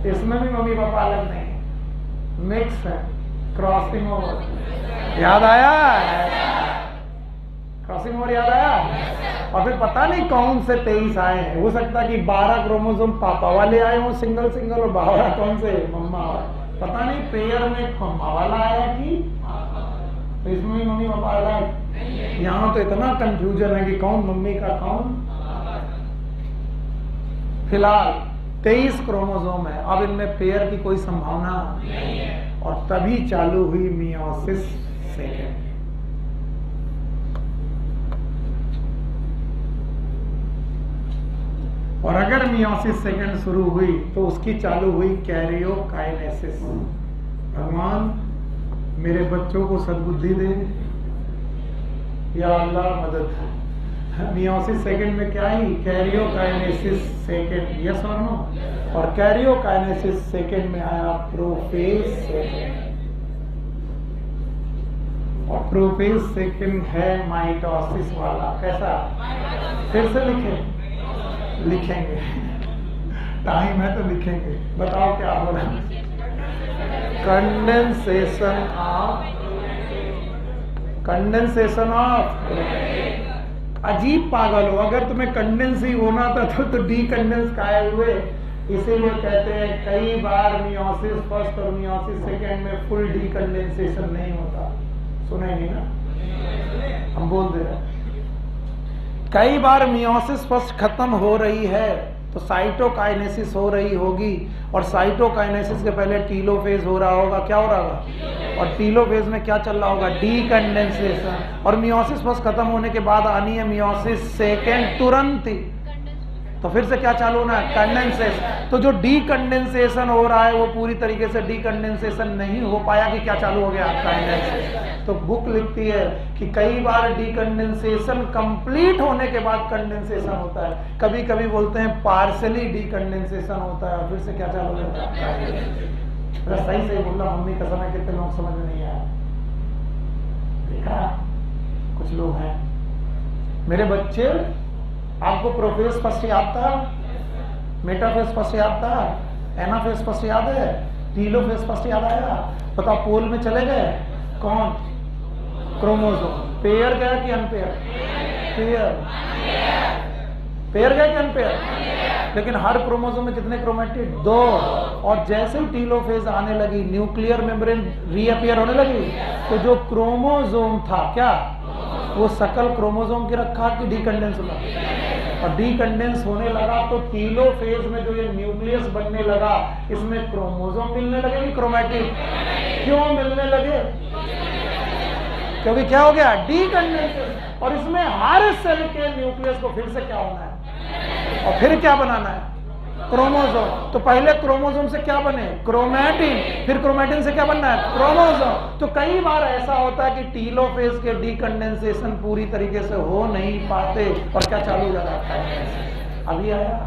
इसमें भी मम्मी पापा अलग नहीं, मिक्स है, क्रॉसिंग ओवर। याद आया? क्रॉसिंग ओवर याद आया? और फिर पता नहीं कौन से 23 आए हैं। हो सकता है कि 12 क्रोमोसोम पापा वाले आए हों सिंगल सिंगल, और 12 कौन से मम्मा वाले। पता नहीं पेयर में मम्मा वाला आया कि तो इसमें भी मम्मी पापा अलग। यहाँ तो इतना कंफ्यूजन है कि कौन मम्मी का कौन। फिलहाल 23 क्रोमोसोम है। अब इनमें पेयर की कोई संभावना नहीं है, और तभी चालू हुई मियोसिस सेकेंड। और अगर मियोसिस सेकेंड शुरू हुई तो उसकी चालू हुई कैरियोकाइनेसिस। भगवान मेरे बच्चों को सद्बुद्धि दे, या अल्लाह मदद। मियोसिस सेकेंड में क्या ही? Karyokinesis second. यस और नो? और कैरियोकाइनेसिस सेकेंड में आया प्रोफेज सेकेंड, और प्रोफेज सेकेंड है माइटोसिस वाला। कैसा? फिर से लिखेंगे टाइम है तो लिखेंगे। बताओ क्या हो रहा है? Condensation of. अजीब पागल हो, अगर तुम्हें कंडेंस ही होना था तो डीकंडेंस काहे हुए? इसीलिए कहते हैं कई बार मियोसिस फर्स्ट और मियोसिस सेकेंड में फुल डीकंडेंसेशन नहीं होता। सुने नहीं ना? हम बोल दे रहे हैं। कई बार मियोसिस फर्स्ट खत्म हो रही है तो साइटोकाइनेसिस हो रही होगी, और साइटोकाइनेसिस के पहले टीलोफेज हो रहा होगा। क्या हो रहा होगा? और टीलोफेज में क्या चल रहा होगा? डीकंडेंसेशन। और मियोसिस फर्स्ट खत्म होने के बाद आनी है मियोसिस सेकेंड तुरंत ही। तो फिर से क्या चालू होना है, कंडेंसेशन। तो जो डीकंडेंसेशन हो रहा है वो पूरी तरीके से डीकंडेंसेशन नहीं हो पाया कि क्या चालू हो गया, कंडेंसेशन। तो बुक लिखती है कि कई बार डीकंडेंसेशन कंप्लीट होने के बाद कंडेंसेशन होता है, कभी कभी बोलते हैं पार्शियली डीकंडेंसेशन होता है, फिर से क्या चालू होता है। सही सही बोल रहा मम्मी कसम है, कितने लोग समझ में नहीं आया। देखा कुछ लोग हैं मेरे बच्चे, आपको प्रोफेस फर्स्ट याद था, मेटाफेस फर्स्ट याद था, एनाफेस फर्स्ट याद है, टीलोफेस फर्स्ट याद आया, बताओ पोल में चले गए कौन, क्रोमोसोम। पेयर गया कि अनपेयर, पेयर, पेयर गया कि अनपेयर। लेकिन हर क्रोमोसोम में कितने क्रोमेटिड, 2। और जैसे ही टीलोफेज आने लगी, न्यूक्लियर मेम्ब्रेन रीअपियर होने लगी, तो जो क्रोमोसोम था क्या, वो सकल क्रोमोसोम के रखा कि डीकंडेंस हुआ, और डीकंडेंस होने लगा तो टीलोफेज में जो ये न्यूक्लियस बनने लगा, इसमें क्रोमोसोम मिलने लगे कि क्रोमैटिड। क्यों मिलने लगे, क्योंकि क्या हो गया, डीकंडेंस। और इसमें हर सेल के न्यूक्लियस को फिर से क्या होना है, और फिर क्या बनाना है, क्रोमोसोम। तो पहले क्रोमोसोम से क्या बने, क्रोमैटिन, फिर क्रोमैटिन से क्या बनना है, क्रोमोसोम। तो कई बार ऐसा होता है कि टीलोफेज के डीकंडेंसेशन पूरी तरीके से हो नहीं पाते, और क्या चालू हो जाता है, अभी आया।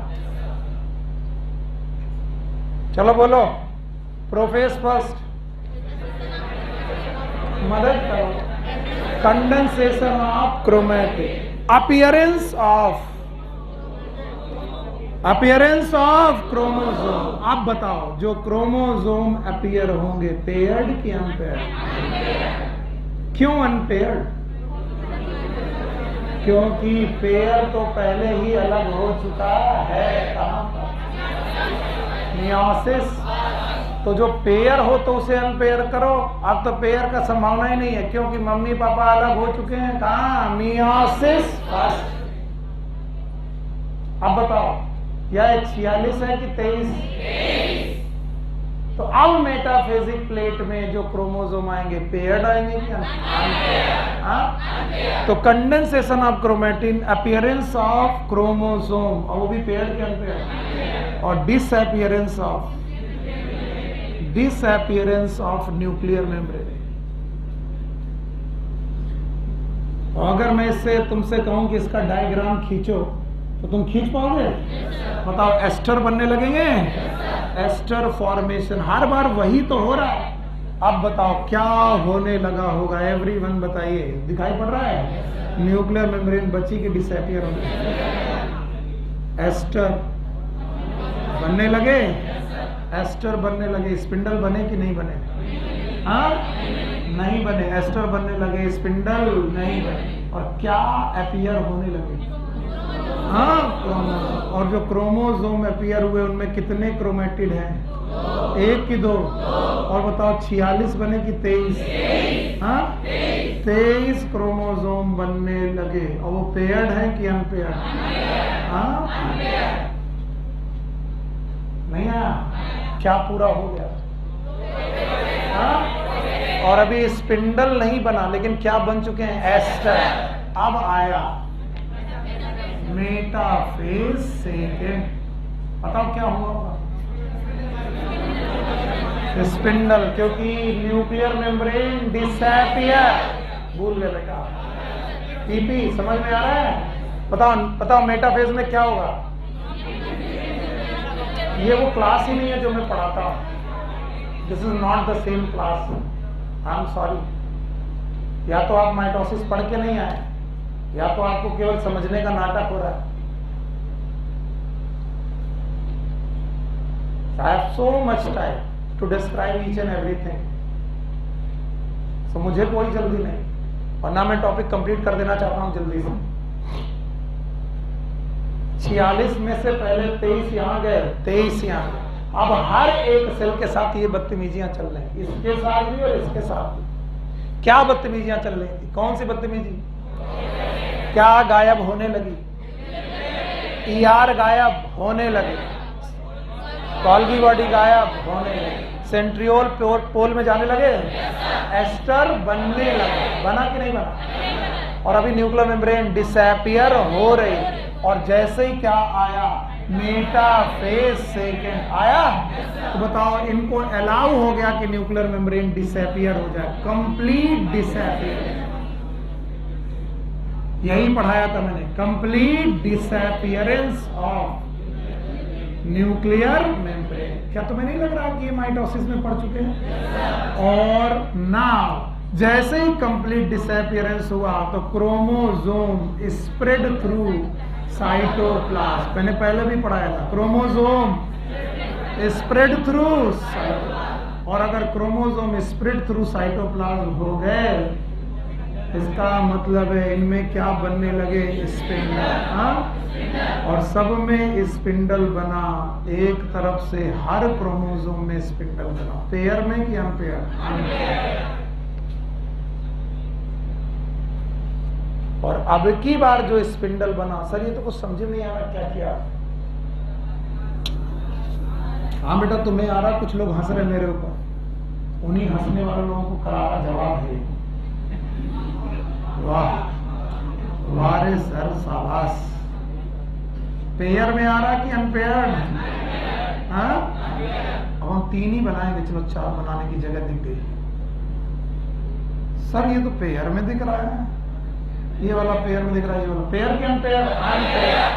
चलो बोलो, प्रोफेस फर्स्ट, मदद करो, condensation of chromatin, appearance of chromosome. आप बताओ जो क्रोमोसोम अपीयर होंगे, पेयर्ड कि अनपेयर्ड। क्यों अनपेयर्ड, क्योंकि पेयर तो पहले ही अलग हो चुका है, कहां पर, मियोसिस। तो जो पेयर हो तो उसे अनपेयर करो। अब तो पेयर का संभावना ही नहीं है, क्योंकि मम्मी पापा अलग हो चुके हैं, कहां, मियोसिस फर्स्ट। अब बताओ यह 46 है कि 23। तो अब मेटाफेजिक प्लेट में जो क्रोमोसोम आएंगे पेयर्ड आएंगे क्या, तो condensation of chromatin, appearance of chromosome, और वो भी पेयर्ड के अनपेयर्ड, और डिसअपीयरेंस ऑफ न्यूक्लियर मेम्ब्रेन। तो अगर मैं इससे तुमसे कहूं कि इसका डायग्राम खींचो, तो तुम खींच पाओगे, बताओ, एस्टर बनने लगेंगे, एस्टर फॉर्मेशन, हर बार वही तो हो रहा है। अब बताओ क्या होने लगा होगा, एवरीवन बताइए, दिखाई पड़ रहा है, न्यूक्लियर मेम्ब्रेन बची कि डिसअपीयर होने, एस्टर बनने लगे, एस्टर बनने लगे, स्पिंडल बने कि नहीं बने, हाँ नहीं बने, एस्टर बनने लगे, स्पिंडल नहीं बने, और क्या अपीयर होने लगे, हाँ क्रोमोसोम। और जो क्रोमोसोम अपीयर हुए उनमें कितने क्रोमेटिड हैं, 1 कि 2, और बताओ 46 बने कि 23, हाँ 23 क्रोमोसोम बनने लगे, और वो पेयर्ड है कि अनपेयर्ड, हाँ नहीं आया, क्या पूरा हो गया, हाँ। और अभी स्पिंडल नहीं बना, लेकिन क्या बन चुके हैं, एस्टर। अब आया मेटाफेज सेकेंड, बताओ क्या हुआ होगा, स्पिंडल, क्योंकि न्यूक्लियर मेम्ब्रेन डिसअपीयर, भूल गए बेटा, पीपी समझ में आ रहा है। बताओ मेटाफेज में क्या होगा, ये वो क्लास ही नहीं है जो मैं पढ़ाता हूं, this is not the same class, I am sorry. या तो आप माइटोसिस पढ़ के नहीं आए, या तो आपको केवल समझने का नाटक हो रहा है। I have so much time to describe each and everything. So मुझे कोई जल्दी नहीं, और ना मैं टॉपिक कंप्लीट कर देना चाहता हूं जल्दी से। 46 में से पहले 23 यहाँ गए, 23 यहाँ। अब हर एक सेल के साथ ये बदतमीजियां चल रही हैं, इसके साथ भी और इसके साथ भी। क्या बदतमीजियां चल रही थी, कौन सी बदतमीजी, क्या गायब होने लगी, ER गायब होने लगे, कॉल्गी बॉडी गायब होने लगे, सेंट्रियोल पोल में जाने लगे, एस्टर बनने लगे, बना कि नहीं बना। और अभी न्यूक्लियर मेम्ब्रेन डिसअपीयर हो रही है। और जैसे ही क्या आया, मेटाफेज सेकेंड आया, तो बताओ इनको अलाउ हो गया कि न्यूक्लियर मेम्ब्रेन डिसअपियर हो जाए, कंप्लीट डिसअपियर। यही पढ़ाया था मैंने, complete disappearance of nuclear membrane. क्या तुम्हें नहीं लग रहा कि ये माइटोसिस में पढ़ चुके हैं? और नाउ जैसे ही कंप्लीट डिसअपियरेंस हुआ तो क्रोमोसोम स्प्रेड थ्रू साइटोप्लाज्म। मैंने पहले भी पढ़ाया था, क्रोमोसोम स्प्रेड थ्रू, और अगर क्रोमोसोम स्प्रेड थ्रू साइटोप्लाज्म हो गए, इसका मतलब है इनमें क्या बनने लगे, स्पिंडल। हाँ, और सब में स्पिंडल बना, एक तरफ से हर क्रोमोसोम में स्पिंडल बना, पेयर में कि अनपेयर? और अब की बार जो स्पिंडल बना, सर ये तो कुछ समझ नहीं आ रहा, क्या किया? हाँ बेटा तुम्हें आ रहा, कुछ लोग हंस रहे मेरे ऊपर, उन्हीं हंसने वाले लोगों को करारा जवाब है। वाह वाह रे सर, शाबाश। पेयर में आ रहा कि अनपेयर्ड? हाँ, अब हम 3 ही बनाएंगे, चलो 4 बनाने की जगह दिख गई। सर ये तो पेयर में दिख रहा है, ये वाला पेयर में दिख रहा है, ये वाला पेयर के अनपेयर? अनपेयर।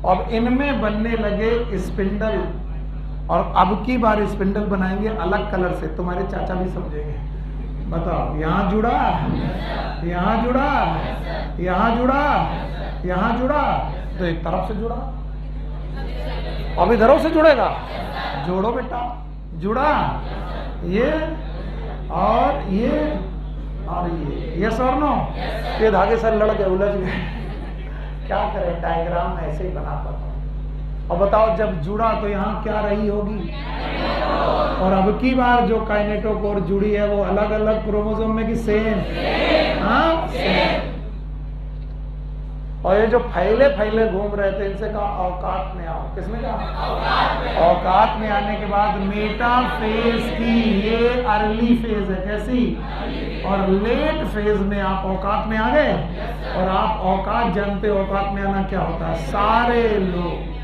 अब इनमें बनने लगे स्पिंडल, और अब की बार स्पिंडल बनाएंगे अलग कलर से, तुम्हारे चाचा भी समझेंगे। बताओ, यहाँ जुड़ा, यहाँ जुड़ा, यहाँ जुड़ा, यहाँ जुड़ा, तो एक तरफ से जुड़ा, अब इधरों से जुड़ेगा। जोड़ो बेटा, जुड़ा, ये और ये और ये सर नो, ये धागे सर लड़ गए, उलझ गए। क्या करें, डायग्राम ऐसे ही बना पाता हूं। और बताओ जब जुड़ा तो यहाँ क्या रही होगी, और अब की बार जो काइनेटोकोर जुड़ी है वो अलग अलग क्रोमोसोम में कि सेम? हाँ, सेम। और ये जो फैले फैले घूम रहे थे, इनसे कहा औकात में आओ। किसने कहा? औकात में आने के बाद मेटाफेज की ये अर्ली फेज है, कैसी? और लेट फेज में आप औकात में आ गए। और आप औकात जानते हो, औकात में आना क्या होता है? सारे लोग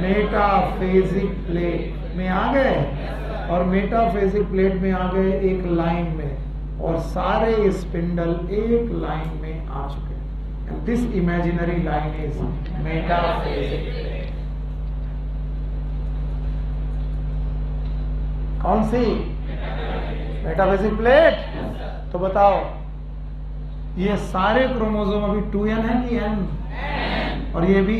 मेटाफेजिक प्लेट में आ गए, और मेटाफेजिक प्लेट में आ गए एक लाइन में, और सारे स्पिंडल एक लाइन में आ चुके। And this imaginary line is metaphasic plate. कौन सी? Metaphasic plate. तो बताओ ये सारे क्रोमोसोम अभी 2n है कि n? और ये भी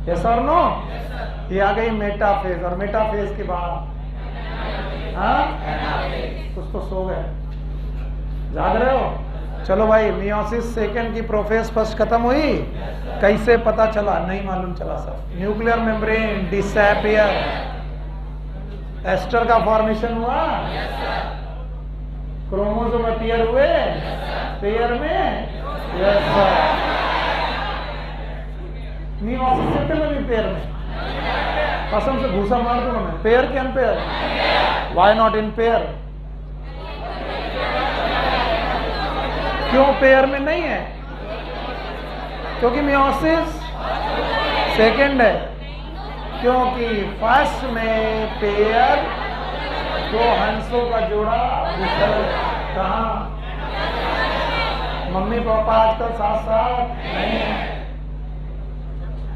यस और नो? ये आ गई मेटाफेज, और मेटाफेज के बाद कुछ तो सो गए, जाग रहे हो? चलो भाई, मियोसिस सेकेंड की प्रोफेज फर्स्ट खत्म हुई। कैसे पता चला? नहीं मालूम चला sir. Nuclear membrane disappear, aster का फॉर्मेशन हुआ, क्रोमोसोम अपीयर हुए पेयर में, यस सर। मियोसिस सेकेंड में भी पेयर में, कसम से घूसा मार दूंगा मैं। पेयर के unpair? Why not in pair? क्यों पेयर में नहीं है? क्योंकि मियोसिस सेकेंड है, क्योंकि फर्स्ट में पेयर, 2 हंसों का जोड़ा, कहाँ? मम्मी पापा आजकल साथ साथ नहीं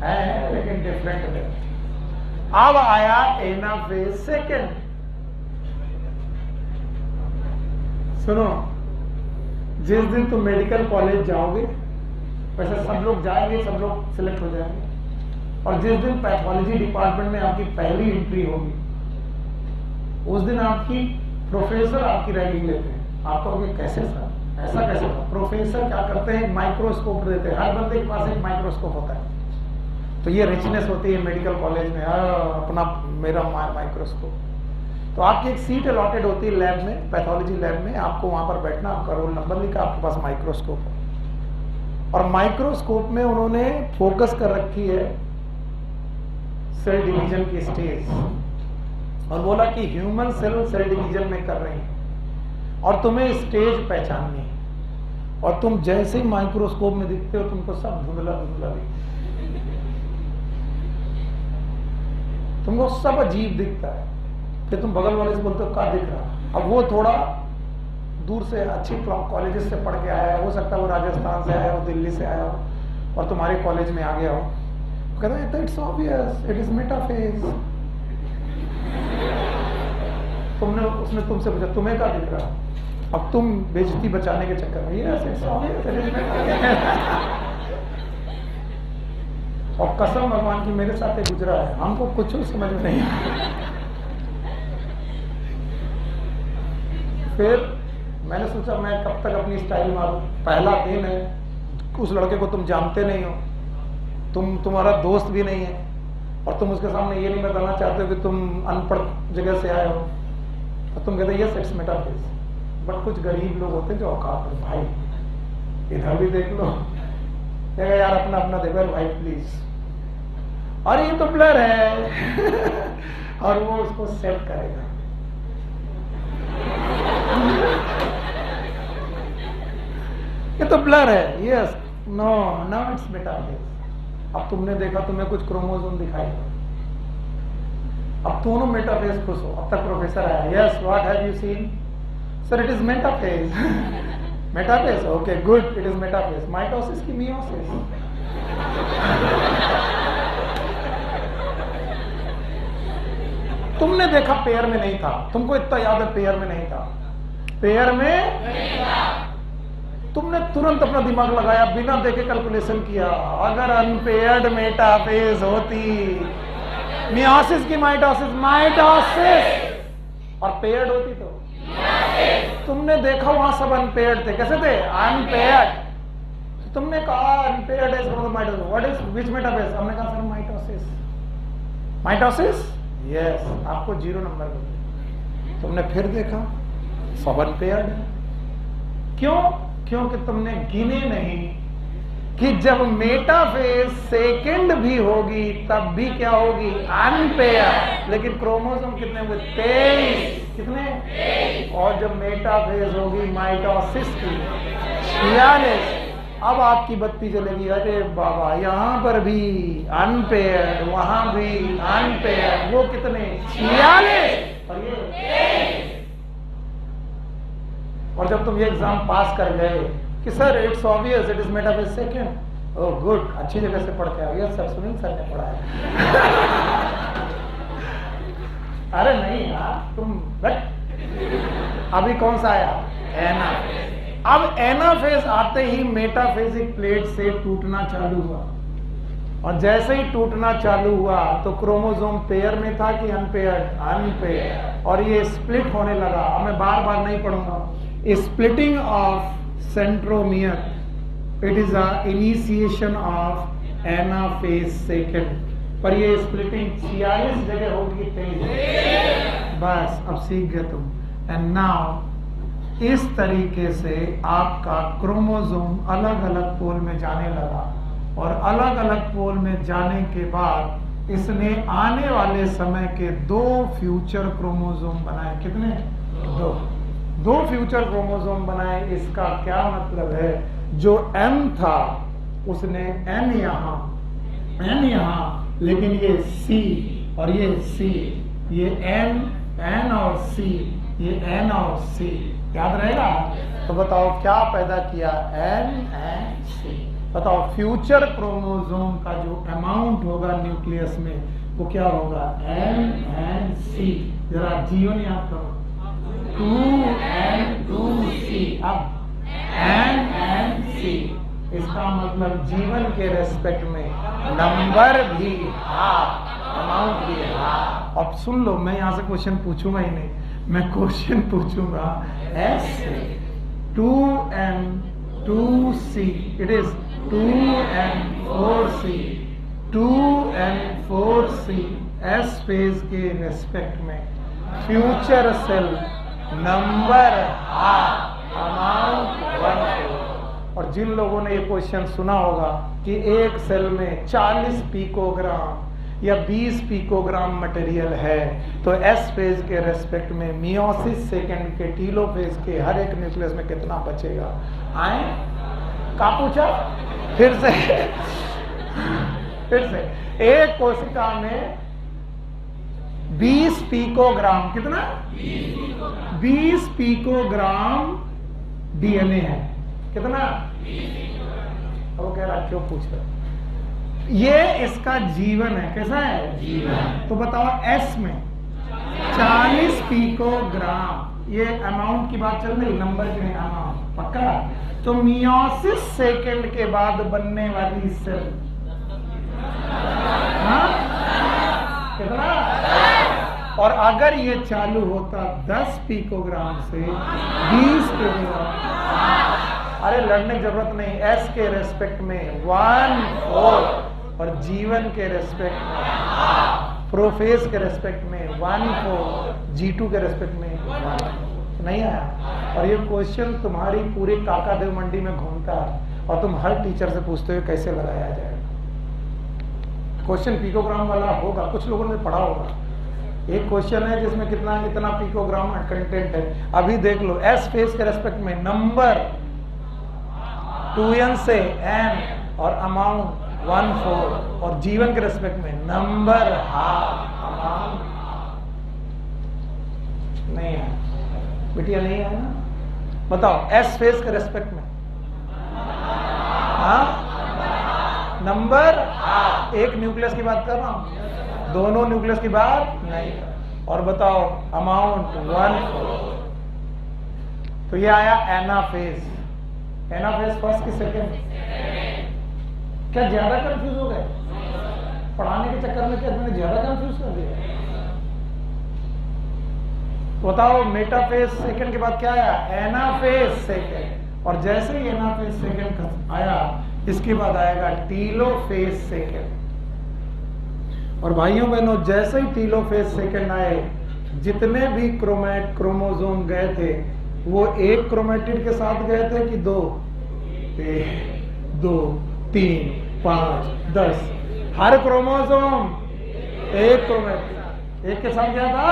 है, लेकिन डिफरेंट है। अब आया एनाफेज सेकेंड। सुनो, जिस दिन तुम मेडिकल कॉलेज जाओगे, वैसे सब लोग जाएंगे, सब लोग सिलेक्ट हो जाएंगे, और जिस दिन पैथोलॉजी डिपार्टमेंट में आपकी पहली एंट्री होगी, उस दिन आपकी प्रोफेसर आपकी रैगिंग लेते हैं। आप कहोगे कैसे सर, ऐसा कैसे? प्रोफेसर क्या करते हैं, माइक्रोस्कोप देते हैं। हर बंदे के पास एक माइक्रोस्कोप होता है, तो ये रिचनेस होती है मेडिकल कॉलेज में, अपना मेरा माइक्रोस्कोप। तो आपकी एक सीट अलॉटेड होती है लैब में, पैथोलॉजी लैब में, आपको वहां पर बैठना, आपका रोल नंबर लिखा, आपके पास माइक्रोस्कोप है, और माइक्रोस्कोप में उन्होंने फोकस कर रखी है सेल डिवीजन की स्टेज, और बोला कि ह्यूमन सेल डिवीजन में कर रही है, और तुम्हें स्टेज पहचाननी है। और तुम जैसे ही माइक्रोस्कोप में दिखते हो तुमको सब धुंधला धुंधला दिखता, तुमको सब अजीब दिखता है। फिर तुम बगल वाले से बोलते हो क्या दिख रहा। अब वो थोड़ा दूर से अच्छी कॉलेजेस से पढ़ के आया है, हो सकता है वो राजस्थान से आया हो, दिल्ली से आया हो और तुम्हारे कॉलेज में आ गया हो, कहता है it's obvious, it is metaphase. उसने तुमसे पूछा तुम्हें क्या दिख रहा, अब तुम बेइज्जती बचाने के चक्कर में yes it's obvious, it is metaphase. और कसम भगवान की मेरे साथ ही गुजरा है, हमको कुछ समझ में नहीं आया। फिर मैंने सोचा मैं कब तक अपनी स्टाइल मारूं, पहला दिन है, उस लड़के को तुम जानते नहीं हो, तुम्हारा दोस्त भी नहीं है और तुम उसके सामने ये नहीं बताना चाहते हो कि तुम अनपढ़ जगह से आए हो, और तुम कहते यस इट्स मेटाफेज। बट कुछ गरीब लोग होते हैं जो औकात है, भाई इधर भी देख लो, यार अपना अपना देखो भाई प्लीज, और ये तो ब्लर है और वो उसको सेट करेगा। ये तो ब्लर है, yes no no it's metaphase. अब तुमने देखा, तुम्हें कुछ क्रोमोसोम दिखाई, अब दोनों मेटाफेज खुश हो। अब तक प्रोफेसर आया, yes what have you seen sir, it is metaphase. Metaphase okay good, it is metaphase. Mitosis की मियोसिस। तुमने देखा पेयर में नहीं था, तुमको इतना याद है पेयर में नहीं था, पेयर में नहीं था। तुमने तुरंत अपना दिमाग लगाया, बिना देखे कैलकुलेशन किया, अगर अनपेयर्ड मेटाफेज होती, मियोसिस की माइटोसिस, माइटोसिस और पेयर्ड होती तो तुमने देखा वहां सब अनपेयर्ड थे, कैसे थे अनपेयर्ड। तुमने कहा unpaired is mitosis, what is which metaphase, हमने कहा सर माइटोसिस। माइटोसिस यस, आपको 0 नंबर मिले। तुमने फिर देखा सब अनपेयर्ड है, क्यों? क्योंकि तुमने गिने नहीं कि जब मेटाफेज सेकंड भी होगी तब भी क्या होगी अनपेयर। लेकिन क्रोमोसोम कितने हुए 23, कितने 23। और जब मेटाफेज होगी माइटोसिस की 46, अब आपकी बत्ती जलेगी, अरे बाबा यहाँ पर भी अनपेयर, वहां भी अनपेयर, वो कितने 46 और ये 23। और जब तुम ये एग्जाम पास कर गए कि sir it's obvious it is metaphase second, oh good, अच्छी जगह से पढ़ के आ गया सर, सुनील सर ने पढ़ाया। अरे नहीं यार तुम बट अभी कौन सा आया एनाफेज। अब एनाफेज आते ही मेटाफेजिक प्लेट से टूटना चालू हुआ, और जैसे ही टूटना चालू हुआ तो क्रोमोसोम पेयर में था कि अनपेयर्ड, अनपेयर, और ये स्प्लिट होने लगा। अब मैं बार बार नहीं पढ़ूंगा। Splitting of centromere, it is a initiation of anaphase second। पर ये स्प्लिटिंग 46 जगह होगी 23। बस अब सीख गए तुम। एंड नाउ इस तरीके से आपका क्रोमोसोम अलग अलग पोल में जाने लगा, और अलग अलग पोल में जाने के बाद इसने आने वाले समय के 2 फ्यूचर क्रोमोसोम बनाए। कितने? 2 फ्यूचर क्रोमोसोम बनाए। इसका क्या मतलब है, जो M था उसने N यहाँ, लेकिन ये C और ये C, ये N और C, ये N और C, याद रहेगा? तो बताओ क्या पैदा किया, N and C। बताओ फ्यूचर क्रोमोसोम का जो अमाउंट होगा न्यूक्लियस में वो क्या होगा, N and C। जरा जीवन याद करो, 2N2C। अब N&C, इसका मतलब जीवन के रेस्पेक्ट में नंबर भी हाफ, अमाउंट भी हाफ। अब सुन लो, मैं यहाँ से क्वेश्चन पूछूंगा ही नहीं, मैं क्वेश्चन पूछूंगा S 2N2C, it is 2N4C, 2N4C S phase के रेस्पेक्ट में future cell number half, amount 1। और जिन लोगों ने ये क्वेश्चन सुना होगा कि एक सेल में 40 पिकोग्राम या 20 पिकोग्राम मटेरियल है तो एस फेज के रेस्पेक्ट में मियोसिस सेकेंड के टीलोफेज के हर एक न्यूक्लियस में कितना बचेगा? आए का पूछा? फिर से एक कोशिका में 20 पिकोग्राम, कितना? 20 पिकोग्राम डीएनए है। कितना? वो कह रहा क्यों पूछ रहे? ये इसका जीवन है। कैसा है? जीवन। तो बताओ एस में 40 पिकोग्राम, ये अमाउंट की बात चल रही, नंबर की नहीं, अमाउंट। पक्का? तो मियोसिस सेकेंड के बाद बनने वाली सेल कितना? और अगर ये चालू होता 10 पिकोग्राम से 20 पिकोग्राम, अरे लड़ने की जरूरत नहीं, एस के रेस्पेक्ट में 1/4 और जीवन के रेस्पेक्ट में, प्रोफेज के रेस्पेक्ट में 1/4, G2 के रेस्पेक्ट में 1/4। नहीं आया? और ये क्वेश्चन तुम्हारी पूरी काकादेव मंडी में घूमता है और तुम हर टीचर से पूछते हो कैसे लगाया जाएगा। क्वेश्चन पिकोग्राम वाला होगा, कुछ लोगों ने पढ़ा होगा। एक क्वेश्चन है जिसमें कितना पिकोग्राम कंटेंट है। अभी देख लो, एस फेज के रेस्पेक्ट में नंबर 2n से n और अमाउंट 1/4 और जीवन के रेस्पेक्ट में नंबर हाफ अमाउंट नहीं है। बिटिया नहीं है ना? बताओ एस फेज के रेस्पेक्ट में नंबर हाफ। एक न्यूक्लियस की बात कर रहा हूं, दोनों न्यूक्लियस की बात नहीं। और बताओ अमाउंट 1/4। तो ये आया एनाफेज। एनाफेज फर्स्ट की सेकेंड। क्या ज्यादा कंफ्यूज हो गए? पढ़ाने के चक्कर में क्या तुमने ज्यादा कंफ्यूज कर दिया? बताओ मेटाफेज सेकेंड के बाद क्या आया? Anaphase second. और जैसे ही एनाफेज सेकेंड आया इसके बाद आएगा टीलोफेज सेकेंड। और भाइयों बहनों जैसे ही टीलोफेज सेकेंड आए, जितने भी क्रोमोसोम गए थे वो एक क्रोमेटिड के साथ गए थे कि 2, 2, 3, 5, 10। हर क्रोमोसोम एक क्रोमेटिड एक के साथ गया था।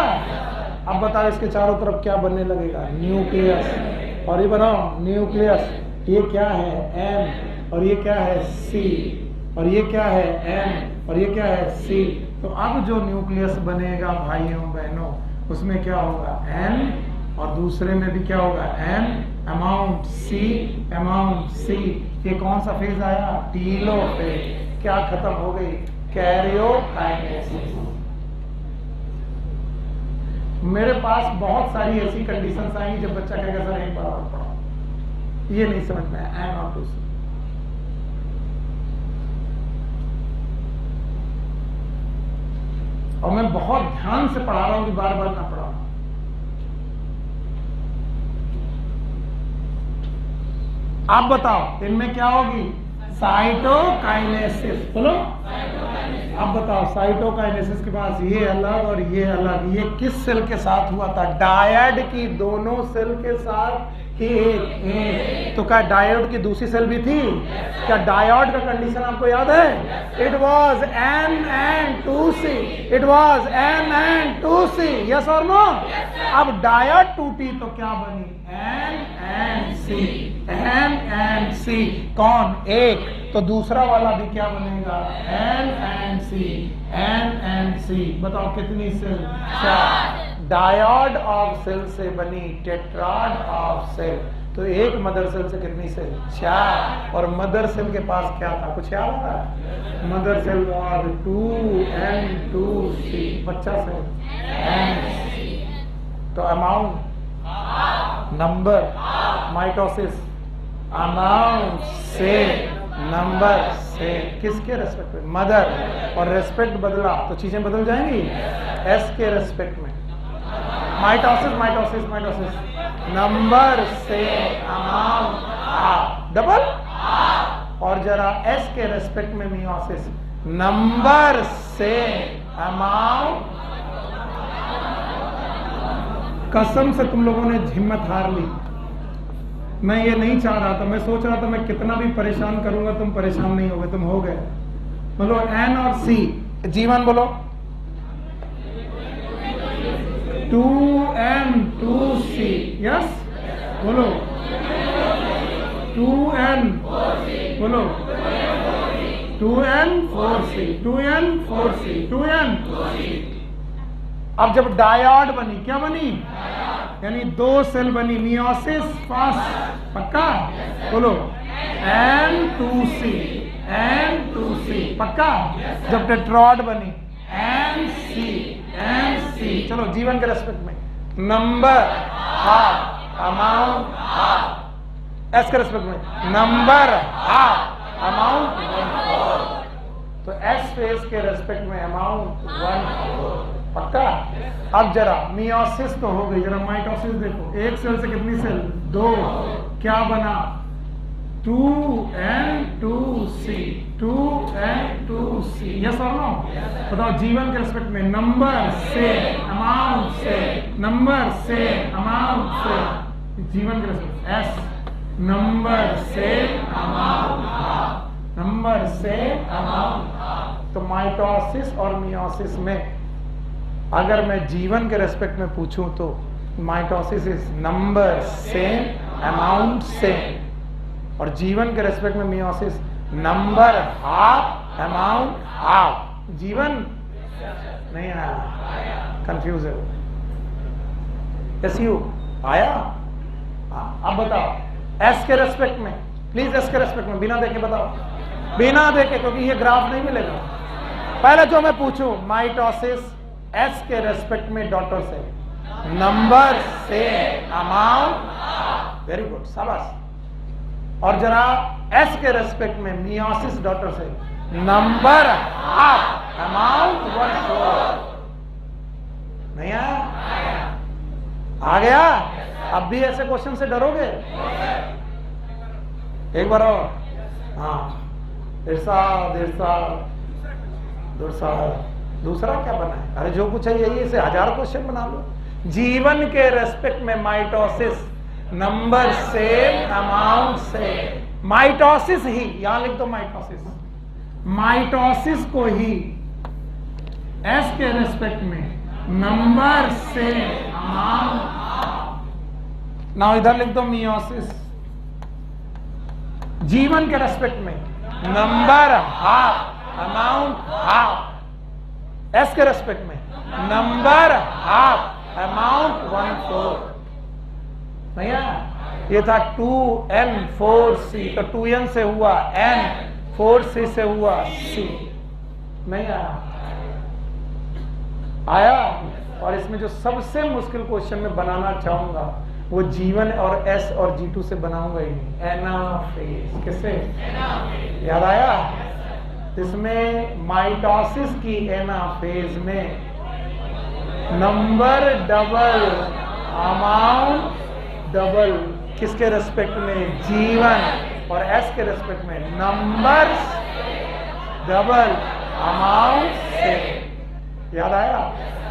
अब बताओ इसके चारों तरफ क्या बनने लगेगा? न्यूक्लियस। और ये बनाओ न्यूक्लियस, ये क्या है? M। और ये क्या है? C। और ये क्या है? M। और ये क्या है? C। तो अब जो न्यूक्लियस बनेगा भाइयों बहनों उसमें क्या होगा? N। और दूसरे में भी क्या होगा? M, amount C, amount C। ये कौन सा फेज आया? टीलोफेज। क्या खत्म हो गई? कैरियोकाइनेसिस। मेरे पास बहुत सारी ऐसी कंडीशंस आएंगी जब बच्चा कहेगा सर एक बार और पढ़ाओ, ये नहीं समझ में आया, नॉट टू। और मैं बहुत ध्यान से पढ़ा रहा हूं कि बार बार ना पढ़ा। आप बताओ इनमें क्या होगी? साइटोकाइनेसिस। बोलो। अब बताओ साइटोकाइनेसिस के पास ये अलग और ये अलग, ये किस सेल के साथ हुआ था? डायड की दोनों सेल के साथ एक। तो क्या डायोड की दूसरी सेल भी थी? क्या डायोड का कंडीशन आपको याद है? It was N2C। It was N2C। Yes और नो? अब डायोड टूटी तो क्या बनी? N&C। N&C। कौन? एक। तो दूसरा वाला भी क्या बनेगा? N&C। N&C। बताओ कितनी सेल? 4। डायोड ऑफ सेल से बनी टेट्राड ऑफ सेल। तो एक मदर सेल से कितनी सेल? 4। और मदर सेल के पास क्या था? कुछ याद आ रहा है? Mother cell was 2N2C। बच्चा सेल तो अमाउंट, नंबर, माइटोसिस, अमाउंट से नंबर से किसके रेस्पेक्ट में? मदर। और रेस्पेक्ट बदला तो चीजें बदल जाएंगी। एस के रेस्पेक्ट में माइटोसिस, माइटोसिस, माइटोसिस, नंबर से अमाउंट डबल। और जरा एस के रेस्पेक्ट में मियोसिस, नंबर से अमाउंट। कसम से तुम लोगों ने हिम्मत हार ली। मैं ये नहीं चाह रहा था, मैं सोच रहा था मैं कितना भी परेशान करूंगा तुम परेशान नहीं होगे, तुम हो गए। मतलब एन और सी जीवन बोलो 2n 2c, यस बोलो 2n बोलो 2n 4c 2n 4c 2n। अब जब डायड बनी, क्या बनी? यानी 2 सेल बनी, मियोसिस फर्स्ट, पक्का बोलो N2C N2C, पक्का। जब टेट्राड बनी NC। चलो जीवन के रेस्पेक्ट में number half amount half, S के रेस्पेक्ट में नंबर हाफ अमाउंट 1/4, तो एस फेज के रेस्पेक्ट में अमाउंट 1/4, पक्का। अब जरा मियोसिस तो हो गई, जरा माइटोसिस देखो, एक सेल से कितनी सेल? 2, क्या बना? 2n2c 2n2c, यस और नो? बताओ जीवन के रेस्पेक्ट में नंबर से अमाउंट से, नंबर से अमाउंट से, जीवन के रेस्पेक्ट एस, नंबर से अमाउंट, नंबर से अमाउंट। तो माइटोसिस और मियोसिस में अगर मैं जीवन के रेस्पेक्ट में पूछूं तो mitosis is number same amount same, और जीवन के रेस्पेक्ट में meiosis number half amount half. जीवन नहीं आया, कंफ्यूज है। यू आया? अब बताओ एस के रेस्पेक्ट में, प्लीज एस के रेस्पेक्ट में बिना देखे बताओ, बिना देखे, क्योंकि ये ग्राफ नहीं मिलेगा। पहले जो मैं पूछूं माइटोसिस एस के रेस्पेक्ट में डॉटर से नंबर से अमाउंट, वेरी गुड, शाबाश। और जरा एस के रेस्पेक्ट में मियोसिस डॉटर से नंबर हाफ अमाउंट 1/4, नहीं आया? आ गया? अब भी ऐसे क्वेश्चन से डरोगे? एक बार और, हाँ, दूसरा क्या बना है? अरे जो कुछ है यही, इसे 1000 क्वेश्चन बना लो। जीवन के रेस्पेक्ट में माइटोसिस नंबर सेम अमाउंट से, माइटोसिस ही, यहां लिख दो माइटोसिस, माइटोसिस को ही एस के रेस्पेक्ट में नंबर से अमाउंट, ना इधर लिख दो मियोसिस, जीवन के रेस्पेक्ट में number half amount half, S के रेस्पेक्ट में नंबर हाफ अमाउंट 1/4, नहीं है? ये था 2n4c, तो 2n से हुआ n, 4c से हुआ c, नहीं आया? और इसमें जो सबसे मुश्किल क्वेश्चन में बनाना चाहूंगा वो जीवन और s और G2 से बनाऊंगा ही नहीं, एनाफेज। किससे? याद आया? इसमें माइटोसिस की एनाफेज में नंबर डबल अमाउंट डबल, किसके रेस्पेक्ट में? जीवन, और एस के रेस्पेक्ट में नंबर डबल अमाउंट से, याद आया?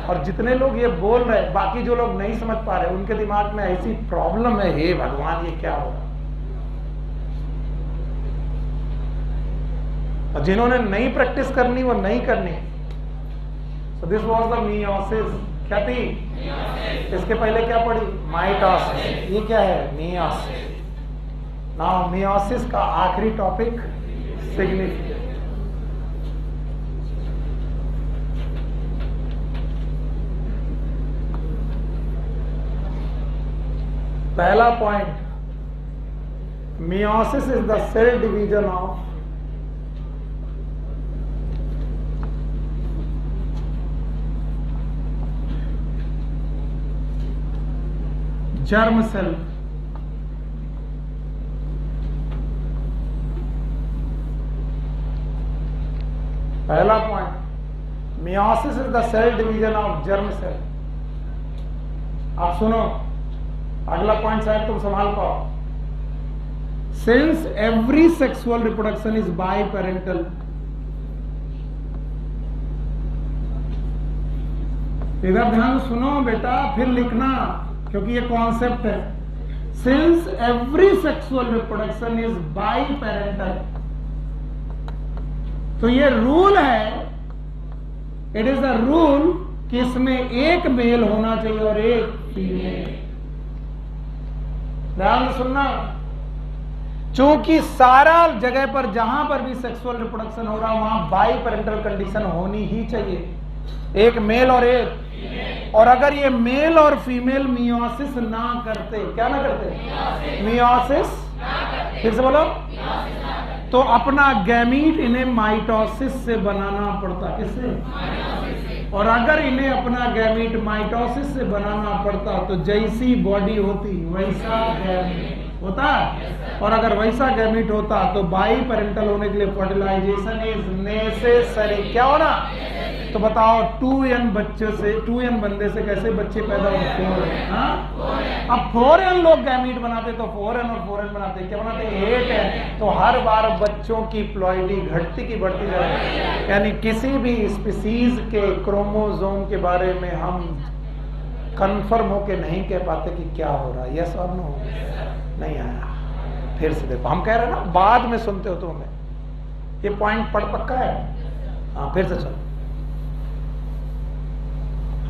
और जितने लोग ये बोल रहे, बाकी जो लोग नहीं समझ पा रहे, उनके दिमाग में ऐसी प्रॉब्लम है, हे भगवान ये क्या होगा। और जिन्होंने नहीं प्रैक्टिस करनी वो नहीं करनी। So this was the meiosis, क्या थी? इसके पहले क्या पढ़ी? माइटोसिस। ये क्या है? मियोसिस। नाउ मियोसिस का आखिरी टॉपिक सिग्निफिकेंस। पहला point, meiosis is the cell division of germ cell पहला point, meiosis is the cell division of germ cell. आप सुनो, अगला पॉइंट शायद तुम संभाल पाओ। Since every sexual reproduction is biparental, इधर ध्यान सुनो बेटा, फिर लिखना, क्योंकि ये कॉन्सेप्ट है। Since every sexual reproduction is bye parental, तो ये रूल है इट इज द रूल कि इसमें एक मेल होना चाहिए और एक फीमेल। ध्यान से सुनना, चूंकि सारा जगह पर जहां पर भी सेक्सुअल रिप्रोडक्शन हो रहा वहां बाई पेरेंटल कंडीशन होनी ही चाहिए, एक मेल और एक। और अगर ये मेल और फीमेल मियोसिस ना करते, क्या ना करते, मियोसिस, फिर से बोलो, तो अपना गैमीट इन्हें माइटोसिस से बनाना पड़ता। किससे? और अगर इन्हें अपना गैमीट माइटोसिस से बनाना पड़ता तो जैसी बॉडी होती वैसा गैमीट होता। और अगर वैसा गैमीट होता तो बाई पेरेंटल होने के लिए फर्टिलाइजेशन इज नेसेसरी। क्या होना? तो बताओ 2n बच्चों से, 2n बंदे से कैसे बच्चे पैदा होते हैं? अब 4n लोग गैमीट बनाते तो 4n और 4n बनाते, क्या बनाते? 8n। तो हर बार बच्चों की प्लॉइडी घटती की बढ़ती जाए। यानी किसी भी स्पीसीज के क्रोमोसोम के बारे में हम कंफर्म होके नहीं कह पाते कि क्या हो रहा है। यस और नो? नहीं आया। फिर से देखो, हम कह रहे हैं ना, बाद में सुनते हो तो हमें ये पॉइंट पढ़ पक्का है। हाँ, फिर से चलो।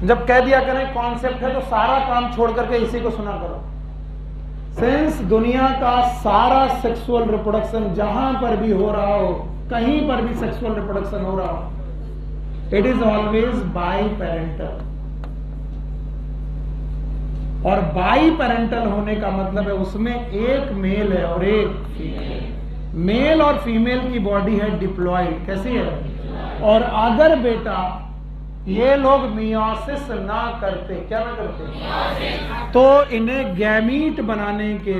जब कह दिया करें कॉन्सेप्ट है तो सारा काम छोड़ करके इसी को सुना करो। सिंस दुनिया का सारा सेक्सुअल रिप्रोडक्शन जहां पर भी हो रहा हो, कहीं पर भी सेक्सुअल रिप्रोडक्शन हो रहा हो, it is always by parental. और बाई पेरेंटल होने का मतलब है उसमें एक मेल है और एक फीमेल। मेल और फीमेल की बॉडी है डिप्लॉयड। कैसी है? और अगर बेटा ये लोग मियोसिस ना करते, क्या ना करते, तो इन्हें गैमीट बनाने के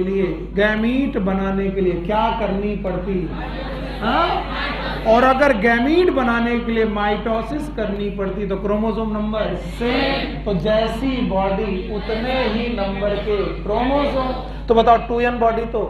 लिए क्या करनी पड़ती? हाँ? और अगर गैमीट बनाने के लिए माइटोसिस करनी पड़ती तो क्रोमोसोम नंबर सेम, तो जैसी बॉडी उतने ही नंबर के क्रोमोसोम। तो बताओ 2n बॉडी तो,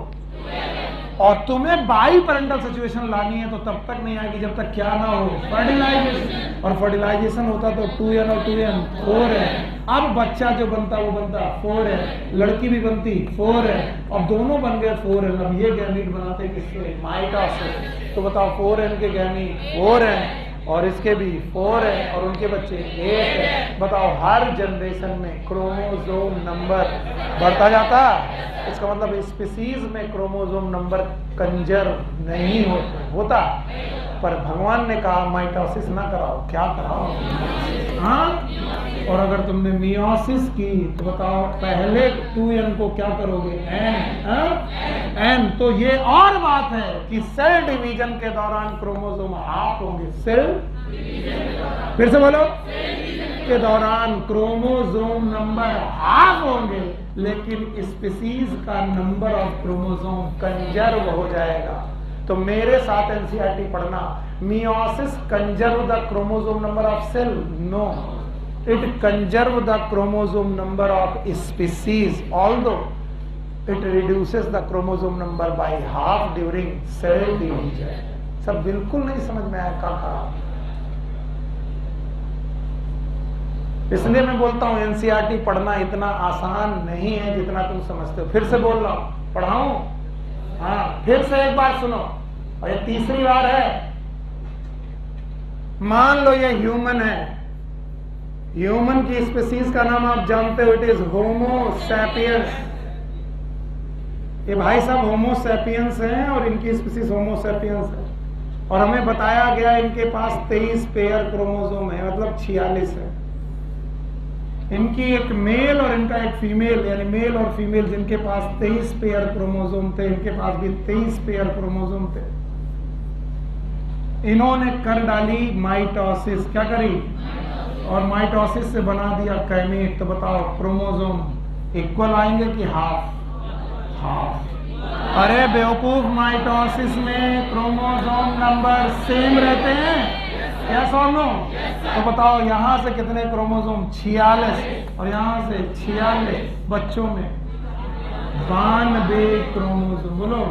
और तुम्हें बाई पेरेंटल सिचुएशन लानी है तो तब तक नहीं आएगी जब तक क्या ना हो, फर्टिलाइजेशन। और फर्टिलाइजेशन होता तो 2n और 2n 4 है। अब बच्चा जो बनता वो बनता 4 है, लड़की भी बनती 4 है। अब दोनों बन गए 4n। अब ये गैमीट बनाते किससे? माइटोसिस। तो बताओ 4n के गैमीट 4 है और इसके भी 4 है और उनके बच्चे 8 है। बताओ हर जनरेशन में क्रोमोसोम नंबर बढ़ता जाता। इसका मतलब स्पीसीज में क्रोमोसोम नंबर कंजर्व नहीं होता। पर भगवान ने कहा माइटोसिस ना कराओ, क्या कराओ? हाँ? और अगर तुमने मियोसिस की तो बताओ पहले 2n को क्या करोगे? n। तो ये और बात है कि सेल डिवीजन के दौरान क्रोमोसोम हाफ होंगे। सेल, फिर से बोलो, के दौरान क्रोमोसोम नंबर हाफ होंगे, लेकिन स्पीसीज का नंबर ऑफ क्रोमोसोम कंजर्व हो जाएगा। तो मेरे साथ एनसीईआरटी पढ़ना, meiosis conserve the chromosome number of cell? No, it conserve the chromosome number of species, although it reduces the chromosome number by half during cell division। सब बिल्कुल नहीं समझ में आया काका। इसलिए मैं बोलता हूं एनसीईआरटी पढ़ना इतना आसान नहीं है जितना तुम समझते हो। फिर से बोल रहा हूं, पढ़ाऊं? हाँ, फिर से एक बार सुनो, और ये तीसरी बार है। मान लो ये ह्यूमन है, ह्यूमन की स्पीसीज का नाम आप जानते हो, इट इज होमो सैपियंस। ये भाई साहब होमो सैपियंस हैं और इनकी स्पीसीज होमो सैपियंस है। और हमें बताया गया इनके पास 23 पेयर क्रोमोसोम है, मतलब 46 है। इनकी एक मेल और इनका एक फीमेल, यानी मेल और फीमेल जिनके पास 23 पेयर क्रोमोसोम थे, इनके पास भी 23 पेयर क्रोमोसोम थे। इन्होंने कर डाली माइटोसिस। क्या करी? और माइटोसिस से बना दिया गैमीट। तो बताओ क्रोमोसोम इक्वल आएंगे कि हाफ? हाफ। अरे बेवकूफ, माइटोसिस में क्रोमोसोम नंबर सेम रहते हैं। यस और नो? तो बताओ यहां से कितने क्रोमोसोम? 46। और यहां से 46। बच्चों में 92 क्रोमोसोम। बोलो,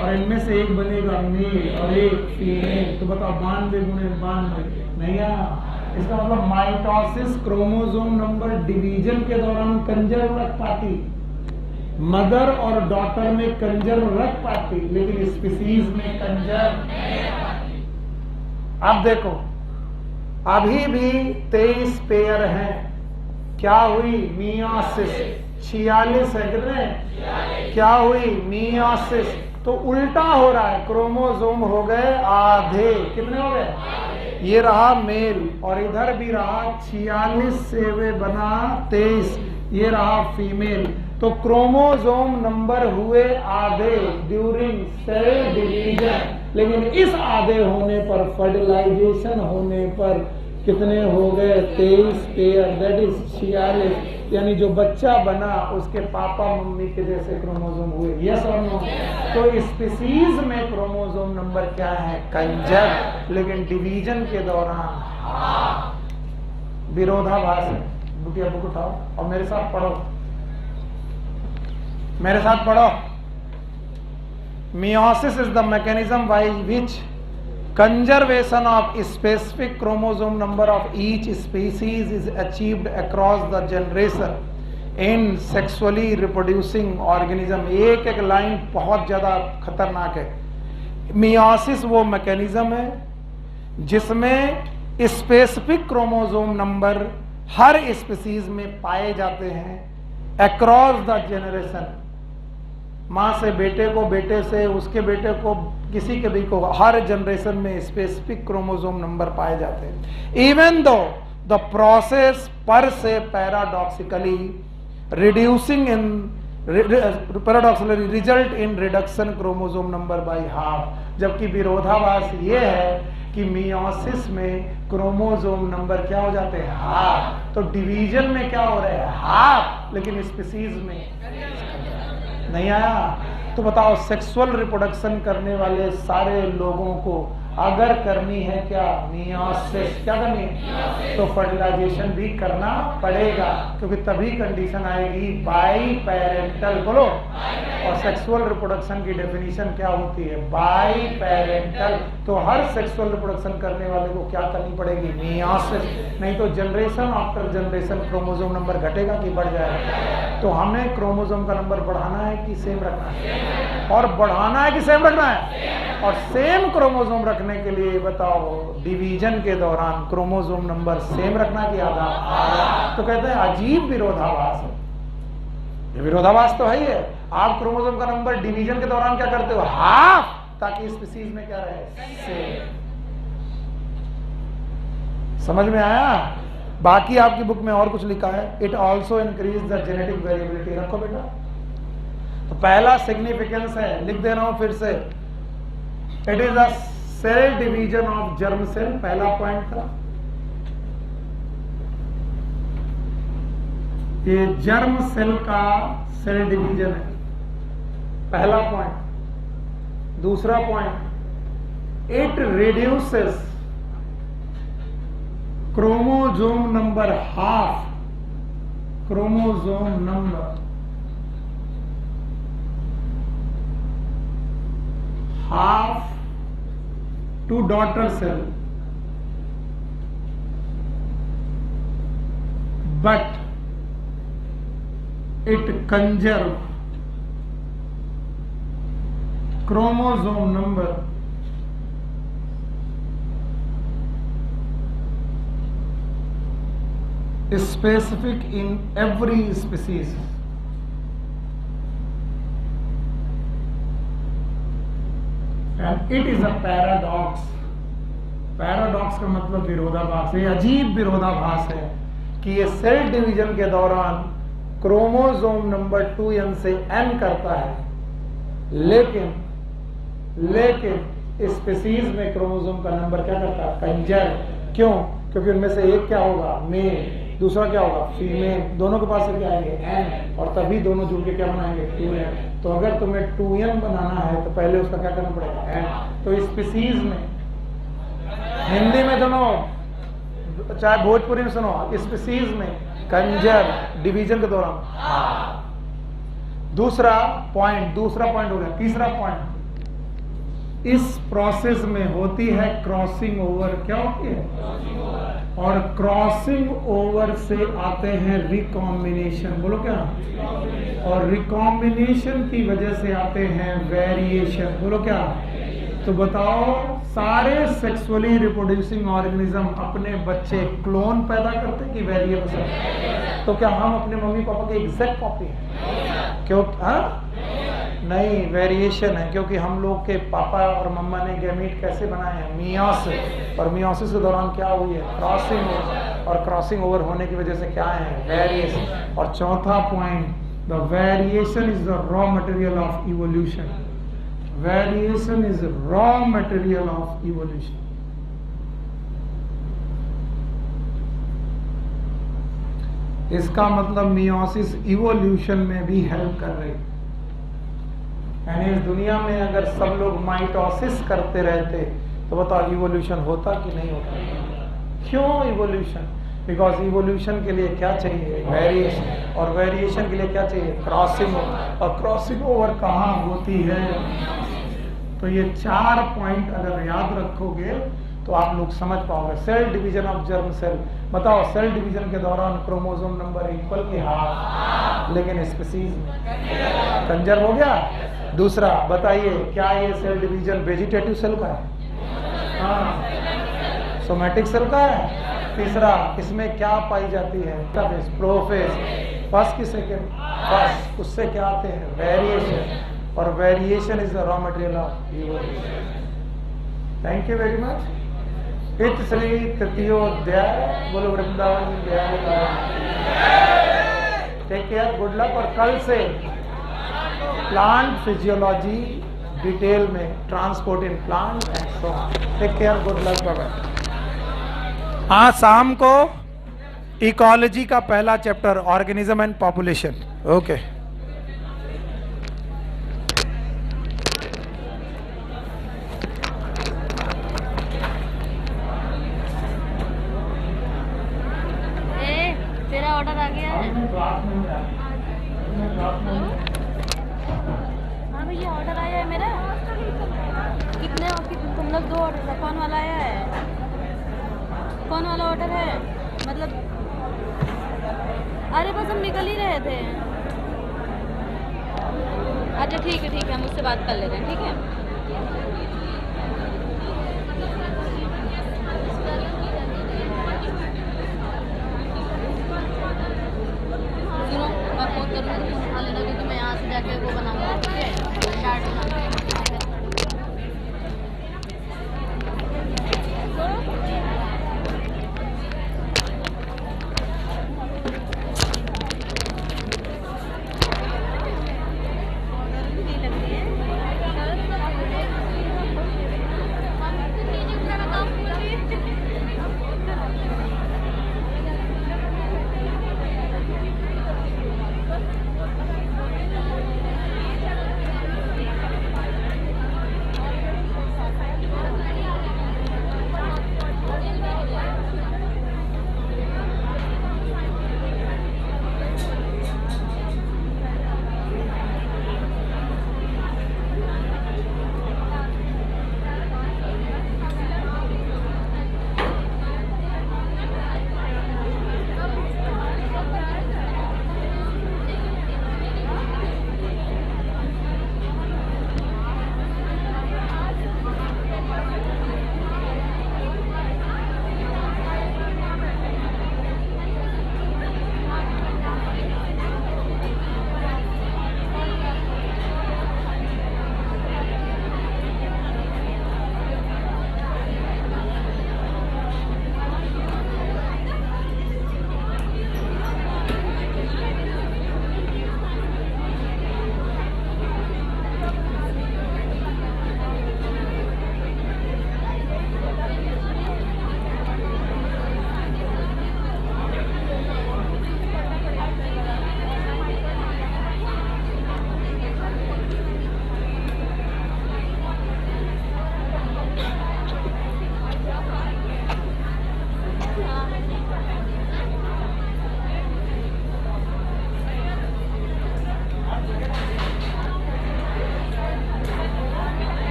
और इनमें से एक बनेगा मेल और एक फीमेल। तो बताओ 92 गुणे 92 नहीं आया। इसका मतलब माइटोसिस क्रोमोसोम नंबर डिवीजन के दौरान कंजर्व रख पाती, मदर और डॉटर में कंजर्व रख पाती, लेकिन स्पीसीज में कंजर्व। अब देखो, अभी भी 23 पेयर हैं। क्या हुई? मियोसिस। 46 है, कितने? क्या हुई? मियोसिस। तो उल्टा हो रहा है, क्रोमोसोम हो गए आधे। कितने हो गए? ये रहा मेल और इधर भी रहा 46 से वे बना 23, ये रहा फीमेल। तो क्रोमोसोम नंबर हुए आधे ड्यूरिंग सेल डिवीजन, लेकिन इस आधे होने पर, फर्टिलाइजेशन होने पर कितने हो गए? 23 पेयर, दैट इज 46। यानी जो बच्चा बना उसके पापा मम्मी के जैसे क्रोमोसोम हुए। यस और नो? तो स्पीसीज में क्रोमोसोम नंबर क्या है? कंजर, लेकिन डिवीजन के दौरान विरोधाभास है। बुकिया बुक उठाओ और मेरे साथ पढ़ो, मेरे साथ पढ़ो। Meiosis is the mechanism by which conservation of specific chromosome number of each species is achieved across the generation in sexually reproducing organism। एक एक लाइन बहुत ज्यादा खतरनाक है। मियोसिस वो मैकेनिज्म है जिसमें स्पेसिफिक क्रोमोसोम नंबर हर स्पीसीज में पाए जाते हैं अक्रॉस द जेनरेशन। माँ से बेटे को, बेटे से उसके बेटे को, किसी के भी को, हर जनरेशन में स्पेसिफिक क्रोमोसोम नंबर पाए जाते हैं। इवन दो द प्रोसेस पर से paradoxically reducing in paradoxically result in reduction chromosome number by half. जबकि विरोधाभास ये है कि मियोसिस में क्रोमोसोम नंबर क्या हो जाते हैं? हाफ। तो डिवीजन में क्या हो रहा है? हाफ, लेकिन स्पीसीज में नहीं आया। तो बताओ, सेक्सुअल रिप्रोडक्शन करने वाले सारे लोगों को अगर करनी है क्या? मियोसिस। क्या करनी है? तो फर्टिलाइजेशन भी करना पड़ेगा, क्योंकि तभी कंडीशन आएगी बाई पेरेंटल। बोलो। और सेक्सुअल रिप्रोडक्शन की डेफिनेशन क्या होती है? By parental. तो हर सेक्सुअल रिप्रोडक्शन करने वाले को क्या करनी पड़ेगी? मियोसिस। नहीं तो generation after generation chromosome number घटेगा कि बढ़ जाएगा? तो हमें क्रोमोसोम का नंबर बढ़ाना है कि सेम रखना है? और बढ़ाना है कि सेम रखना है? और सेम क्रोमोसोम रखने के लिए बताओ, डिवीजन के दौरान क्रोमोसोम नंबर सेम रखना कि आधा? तो कहते हैं अजीब विरोधाभास है। ये विरोधाभास तो है ही है। आप क्रोमोसोम का नंबर डिवीजन के दौरान क्या करते हो? हाफ, ताकि स्पीसीज में क्या रहे? सेम। समझ में आया? बाकी आपकी बुक में और कुछ लिखा है। It also increase the genetic variability. रखो बेटा। तो पहला सिग्निफिकेंस है, लिख दे रहा हूं फिर से। It is a cell division of germ cell, पहला पॉइंट था। ये जर्म सेल का सेल डिवीजन है, पहला पॉइंट। दूसरा point, it reduces chromosome number half, chromosome number half to daughter cell, but it conserve chromosome number specific in every species। And it is a paradox। Paradox का मतलब विरोधाभास है। अजीब विरोधाभास है कि ये सेल डिवीजन के दौरान क्रोमोसोम नंबर 2n से n करता है, लेकिन स्पीसीज में क्रोमोसोम का नंबर क्या करता है? कंजर। क्यों? क्योंकि उनमें से एक क्या होगा? मेल, दूसरा क्या होगा? फीमेल। दोनों के पास से क्या आएंगे? n, और तभी दोनों जुड़ के क्या बनाएंगे? 2n। तो अगर तुम्हें 2n बनाना है तो पहले उसका क्या करना पड़ेगा? n। तो स्पीसीज में, हिंदी में सुनो चाहे भोजपुरी में सुनो, स्पीसीज में कंजर, डिवीजन के दौरान। दूसरा पॉइंट हो गया। तीसरा पॉइंट, इस प्रोसेस में होती है क्रॉसिंग ओवर। क्या होती है? और क्रॉसिंग ओवर से आते हैं रिकॉम्बिनेशन। बोलो क्या? और रिकॉम्बिनेशन की वजह से आते हैं वेरिएशन। बोलो क्या? तो बताओ, सारे सेक्सुअली रिप्रोड्यूसिंग ऑर्गेनिज्म अपने बच्चे क्लोन पैदा करते हैं कि वेरिएबल? तो क्या हम अपने मम्मी पापा की एग्जैक्ट कॉपी हैं? क्यों? नहीं, वेरिएशन है, क्योंकि हम लोग के पापा और मम्मा ने गैमीट कैसे बनाए हैं? मियोसिस, और मियोसिस के दौरान क्या हुई है? क्रॉसिंग ओवर, और क्रॉसिंग ओवर होने की वजह से क्या है? वेरिएशन। और चौथा point, the variation is the raw material of evolution. Variation is raw material of evolution. इसका मतलब मियोसिस इवोल्यूशन में भी हेल्प कर रही है। यानी इस दुनिया में अगर सब लोग माइटोसिस करते रहते तो बताओ इवोल्यूशन होता कि नहीं होता? क्यों इवोल्यूशन? बिकॉज इवोल्यूशन के लिए क्या चाहिए? वेरिएशन, और वेरिएशन के लिए क्या चाहिए? क्रॉसिंग ओवर, और क्रॉसिंग ओवर कहाँ होती है? तो ये 4 पॉइंट अगर याद रखोगे तो आप लोग समझ पाओगे। Cell division of germ cell, बताओ सेल डिवीजन के दौरान क्रोमोसोम नंबर इक्वल की हाफ, लेकिन स्पीसीज में कंजर्व हो गया। दूसरा बताइए, क्या ये सेल डिवीजन वेजिटेटिव सेल का है? हाँ। सोमैटिक सेल का है? तीसरा, इसमें क्या पाई जाती है? प्रोफेज। फर्स्ट की सेकेंड? फर्स्ट। उससे क्या आते हैं? वेरिएशन, और variation is the raw material of evolution. Thank you very much. इत श्री तृतीयोध्याय, बोलो Vrindavan Bihari Lal. Take care, good luck. और कल से प्लांट फिजियोलॉजी डिटेल में, transport in plant and so on. Take care, good luck, bye bye. हाँ, शाम को इकोलॉजी का पहला chapter, organism and population. Okay. तेरा ऑर्डर आ गया है? हाँ भैया, ऑर्डर आया है मेरा। कितने तुम लोग 2 ऑर्डर था, कौन वाला आया है? कौन वाला ऑर्डर है? मतलब अरे बस हम निकल ही रहे थे। अच्छा ठीक है, हम उससे बात कर ले रहे हैं, ठीक है। सुनो, मैं फोन करूँगी तो फोन उठा लेना, क्योंकि मैं यहाँ से जाके वो बना